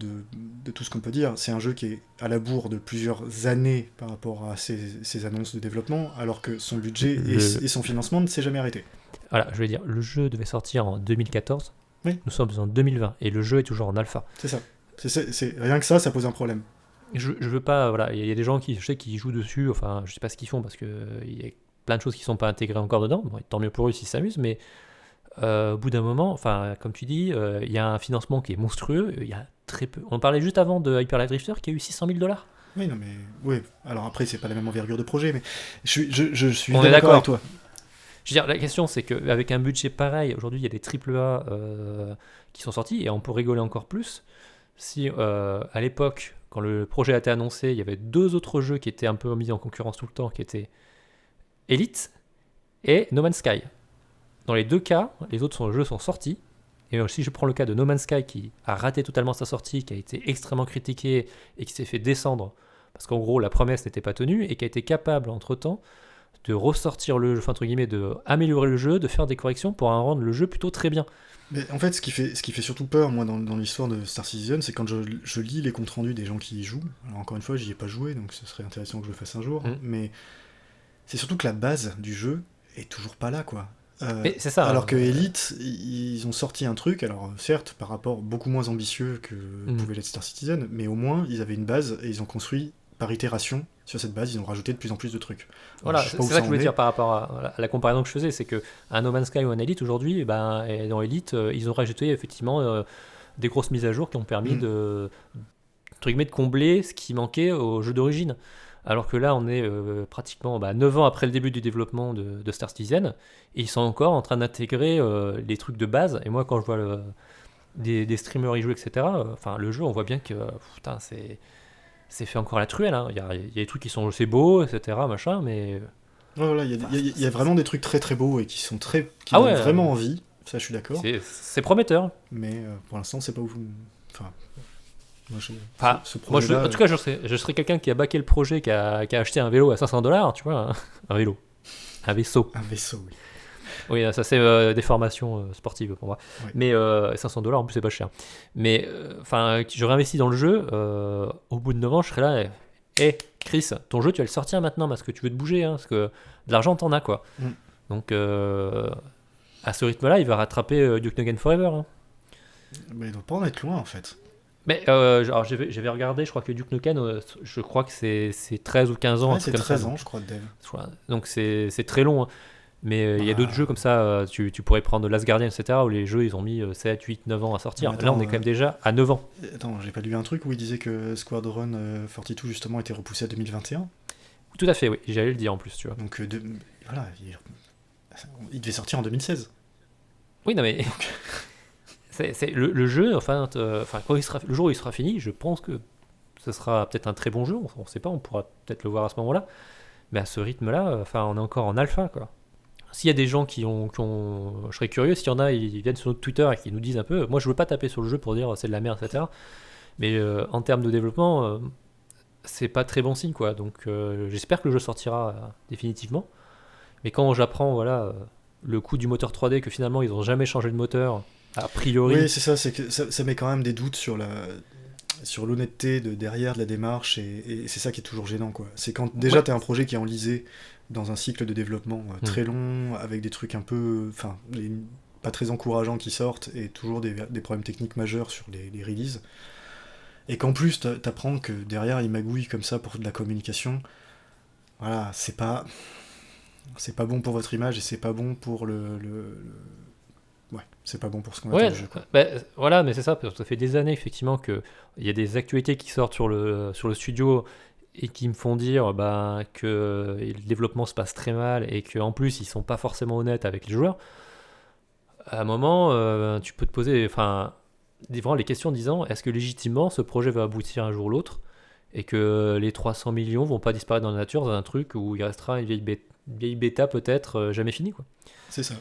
tout ce qu'on peut dire, c'est un jeu qui est à la bourre de plusieurs années par rapport à ses annonces de développement, alors que son budget et son financement ne s'est jamais arrêté. Voilà, je vais dire, le jeu devait sortir en 2014. Oui. Nous sommes en 2020 et le jeu est toujours en alpha. C'est ça. C'est rien que ça pose un problème. Je veux pas, voilà, il y a des gens je sais qui jouent dessus, je sais pas ce qu'ils font parce que il y a plein de choses qui sont pas intégrées encore dedans. Bon, tant mieux pour eux s'ils s'amusent, mais au bout d'un moment, comme tu dis, il y a un financement qui est monstrueux. Il y a très peu. On parlait juste avant de Hyper Light Drifter qui a eu $600,000. Oui, non, mais oui. Alors après, c'est pas la même envergure de projet, mais je suis on d'accord avec toi. Je veux dire, la question, c'est qu'avec un budget pareil, aujourd'hui, il y a des AAA qui sont sortis, et on peut rigoler encore plus. Si, à l'époque, quand le projet a été annoncé, il y avait 2 autres jeux qui étaient un peu mis en concurrence tout le temps, qui étaient Elite et No Man's Sky. Dans les 2 cas, les autres jeux sont sortis. Et si je prends le cas de No Man's Sky, qui a raté totalement sa sortie, qui a été extrêmement critiqué, et qui s'est fait descendre, parce qu'en gros, la promesse n'était pas tenue, et qui a été capable, entre-temps, de ressortir le jeu, entre guillemets, de améliorer le jeu, de faire des corrections pour rendre le jeu plutôt très bien. Mais en fait, ce qui fait surtout peur, moi, dans l'histoire de Star Citizen, c'est quand je lis les comptes rendus des gens qui y jouent. Alors encore une fois, j'y ai pas joué, donc ce serait intéressant que je le fasse un jour. Mais c'est surtout que la base du jeu est toujours pas là, quoi. C'est ça. Alors que Elite, ils ont sorti un truc, alors certes, par rapport beaucoup moins ambitieux que pouvait l'être Star Citizen, mais au moins, ils avaient une base et ils ont construit par itération. Sur cette base, ils ont rajouté de plus en plus de trucs. Voilà, c'est ça que je voulais dire par rapport à la comparaison que je faisais, c'est qu'un No Man's Sky ou un Elite aujourd'hui, et dans Elite, ils ont rajouté effectivement des grosses mises à jour qui ont permis de combler ce qui manquait au jeu d'origine. Alors que là, on est pratiquement 9 ans après le début du développement de Star Citizen, et ils sont encore en train d'intégrer les trucs de base. Et moi, quand je vois des streamers y jouer, etc., le jeu, on voit bien que putain, c'est fait encore à la truelle. Hein. Il y a des trucs qui sont assez beaux, etc., machin, mais... Voilà, il y a vraiment des trucs très très beaux et qui donnent vraiment envie. Ça, je suis d'accord. C'est prometteur. Mais pour l'instant, c'est pas où... En tout cas, je serais quelqu'un qui a backé le projet, qui a acheté un vélo à $500, tu vois, un vélo, un vaisseau. Un vaisseau, oui. Oui, ça c'est des formations sportives pour moi. Ouais. Mais $500 en plus c'est pas cher. Mais j'aurais investi dans le jeu. Au bout de 9 ans, je serais là. Chris, ton jeu tu vas le sortir maintenant parce que tu veux te bouger, hein, parce que de l'argent t'en as quoi. Donc à ce rythme-là, il va rattraper Duke Nukem Forever. Hein. Mais il doit pas en être loin en fait. Mais alors j'avais regardé, je crois que Duke Nukem, je crois que c'est 13 ou 15 ans. Ouais, c'est 13 ans, je crois, de dev. Donc c'est très long. Hein. Mais il y a d'autres jeux comme ça, tu pourrais prendre Last Guardian, etc., où les jeux ils ont mis 7, 8, 9 ans à sortir. Attends, là on est quand même déjà à 9 ans. Attends, j'ai pas lu un truc où il disait que Squadron 42 justement était repoussé à 2021 ? Tout à fait, oui, j'allais le dire en plus, tu vois. Donc voilà, il devait sortir en 2016. Oui, non mais... c'est le jeu, quand le jour où il sera fini, je pense que ce sera peut-être un très bon jeu, on sait pas, on pourra peut-être le voir à ce moment-là. Mais à ce rythme-là, on est encore en alpha, quoi. S'il y a des gens qui ont, je serais curieux, s'il y en a, ils viennent sur notre Twitter et qui nous disent un peu, moi je veux pas taper sur le jeu pour dire c'est de la merde, etc. Mais en termes de développement, c'est pas très bon signe, quoi. Donc j'espère que le jeu sortira définitivement. Mais quand j'apprends, le coup du moteur 3D, que finalement ils ont jamais changé de moteur, a priori. Oui, c'est ça, c'est que ça met quand même des doutes sur l'honnêteté derrière de la démarche, et c'est ça qui est toujours gênant, quoi. C'est quand déjà t'as un projet qui est enlisé dans un cycle de développement très long, avec des trucs un peu, pas très encourageants qui sortent, et toujours des problèmes techniques majeurs sur les releases, et qu'en plus t'apprends que derrière ils magouillent comme ça pour de la communication. Voilà, c'est pas bon pour votre image, et c'est pas bon pour c'est pas bon pour ce qu'on attend du jeu, quoi. Voilà, mais c'est ça, parce que ça fait des années effectivement qu'il y a des actualités qui sortent sur le studio et qui me font dire que le développement se passe très mal et qu'en plus ils sont pas forcément honnêtes avec les joueurs. À un moment, tu peux te poser vraiment les questions en disant est-ce que légitimement ce projet va aboutir un jour ou l'autre, et que les 300 millions vont pas disparaître dans la nature dans un truc où il restera une vieille bêta peut-être jamais finie, quoi. C'est ça.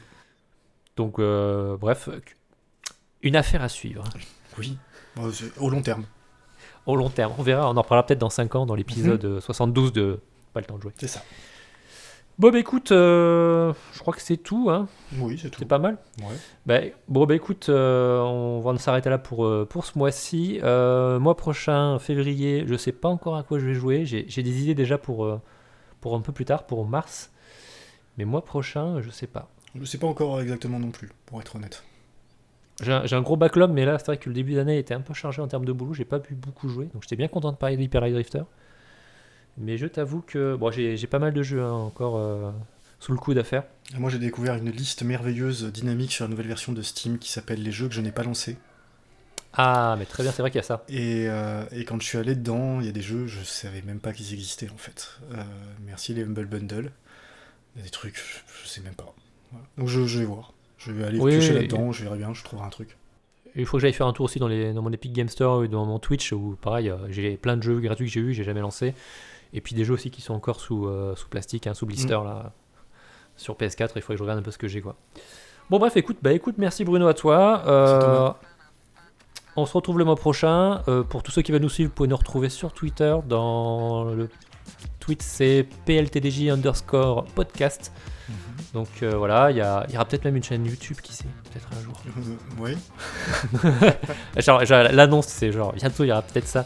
Donc, bref, une affaire à suivre. Oui, au long terme. Au long terme, on verra, on en reparlera peut-être dans 5 ans, dans l'épisode 72 de Pas le temps de jouer. C'est ça. Bon, écoute, je crois que c'est tout. Hein. Oui, c'est tout. C'est pas mal. Ouais. Écoute, on va s'arrêter là pour ce mois-ci. Mois prochain, février, je sais pas encore à quoi je vais jouer. J'ai des idées déjà pour un peu plus tard, pour mars. Mais mois prochain, je sais pas. Je sais pas encore exactement non plus, pour être honnête. J'ai un gros backlog, mais là, c'est vrai que le début d'année était un peu chargé en termes de boulot. J'ai pas pu beaucoup jouer, donc j'étais bien content de parler d'Hyper Light Drifter. Mais je t'avoue que j'ai pas mal de jeux encore sous le coude à faire. Moi, j'ai découvert une liste merveilleuse, dynamique sur la nouvelle version de Steam qui s'appelle Les jeux que je n'ai pas lancés. Ah, mais très bien, c'est vrai qu'il y a ça. Et quand je suis allé dedans, il y a des jeux, je savais même pas qu'ils existaient en fait. Merci les Humble Bundle. Il y a des trucs, je sais même pas. Voilà. Donc je vais voir. Je vais aller piocher là-dedans, je verrai bien, je trouverai un truc. Il faut que j'aille faire un tour aussi dans mon Epic Game Store ou dans mon Twitch, où pareil, j'ai plein de jeux gratuits que j'ai eu, j'ai jamais lancé. Et puis des jeux aussi qui sont encore sous plastique, sous blister là, sur PS4, il faudrait que je regarde un peu ce que j'ai, quoi. Bon bref, écoute, merci Bruno à toi. On se retrouve le mois prochain. Pour tous ceux qui veulent nous suivre, vous pouvez nous retrouver sur Twitter. Dans le tweet, c'est PLTDJ_podcast. Donc voilà, il y aura peut-être même une chaîne YouTube, qui sait, peut-être un jour. Oui. genre, l'annonce, c'est genre, bientôt il y aura peut-être ça.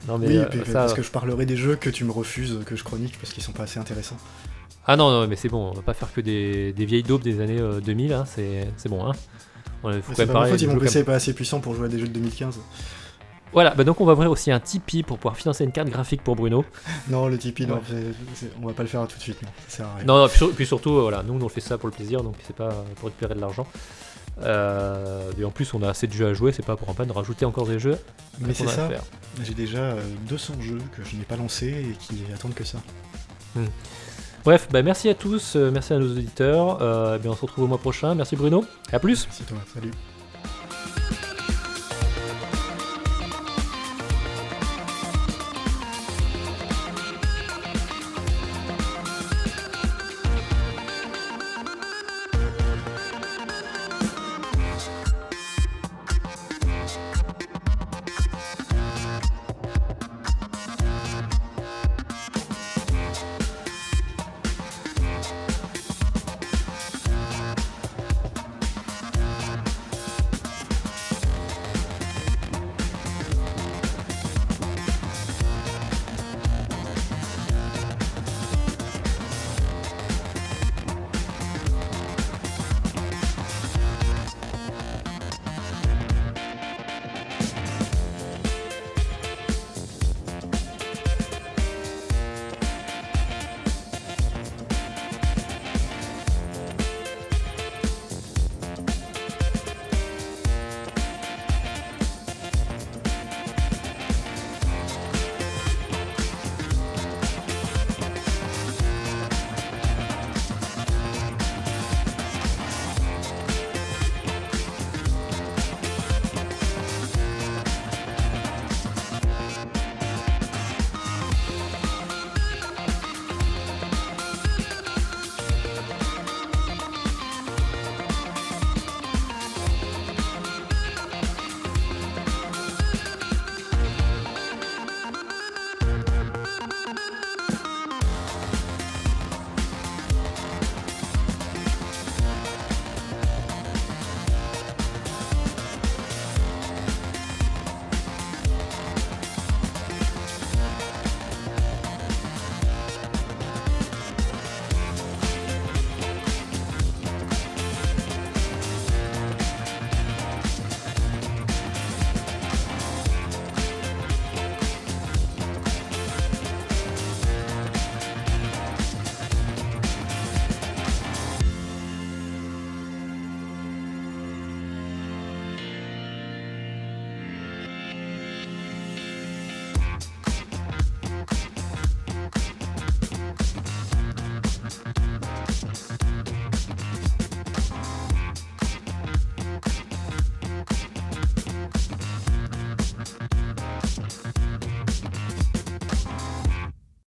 Non, mais, oui, parce que je parlerai des jeux que tu me refuses, que je chronique, parce qu'ils sont pas assez intéressants. Ah non, mais c'est bon, on va pas faire que des vieilles daubes des années 2000, hein, c'est bon. Hein. Faut c'est pas ma faute, mon PC est pas assez puissant pour jouer à des jeux de 2015. Voilà, donc on va ouvrir aussi un Tipeee pour pouvoir financer une carte graphique pour Bruno. Non, le Tipeee, non, on va pas le faire tout de suite, non, ça sert à rien. Non, puis surtout, voilà, nous on fait ça pour le plaisir, donc c'est pas pour récupérer de l'argent. Et en plus, on a assez de jeux à jouer, c'est pas pour en peine de rajouter encore des jeux. Mais c'est ça, faire. J'ai déjà 200 jeux que je n'ai pas lancés et qui attendent que ça. Bref, merci à tous, merci à nos auditeurs. On se retrouve au mois prochain. Merci Bruno, à plus. Merci toi, salut.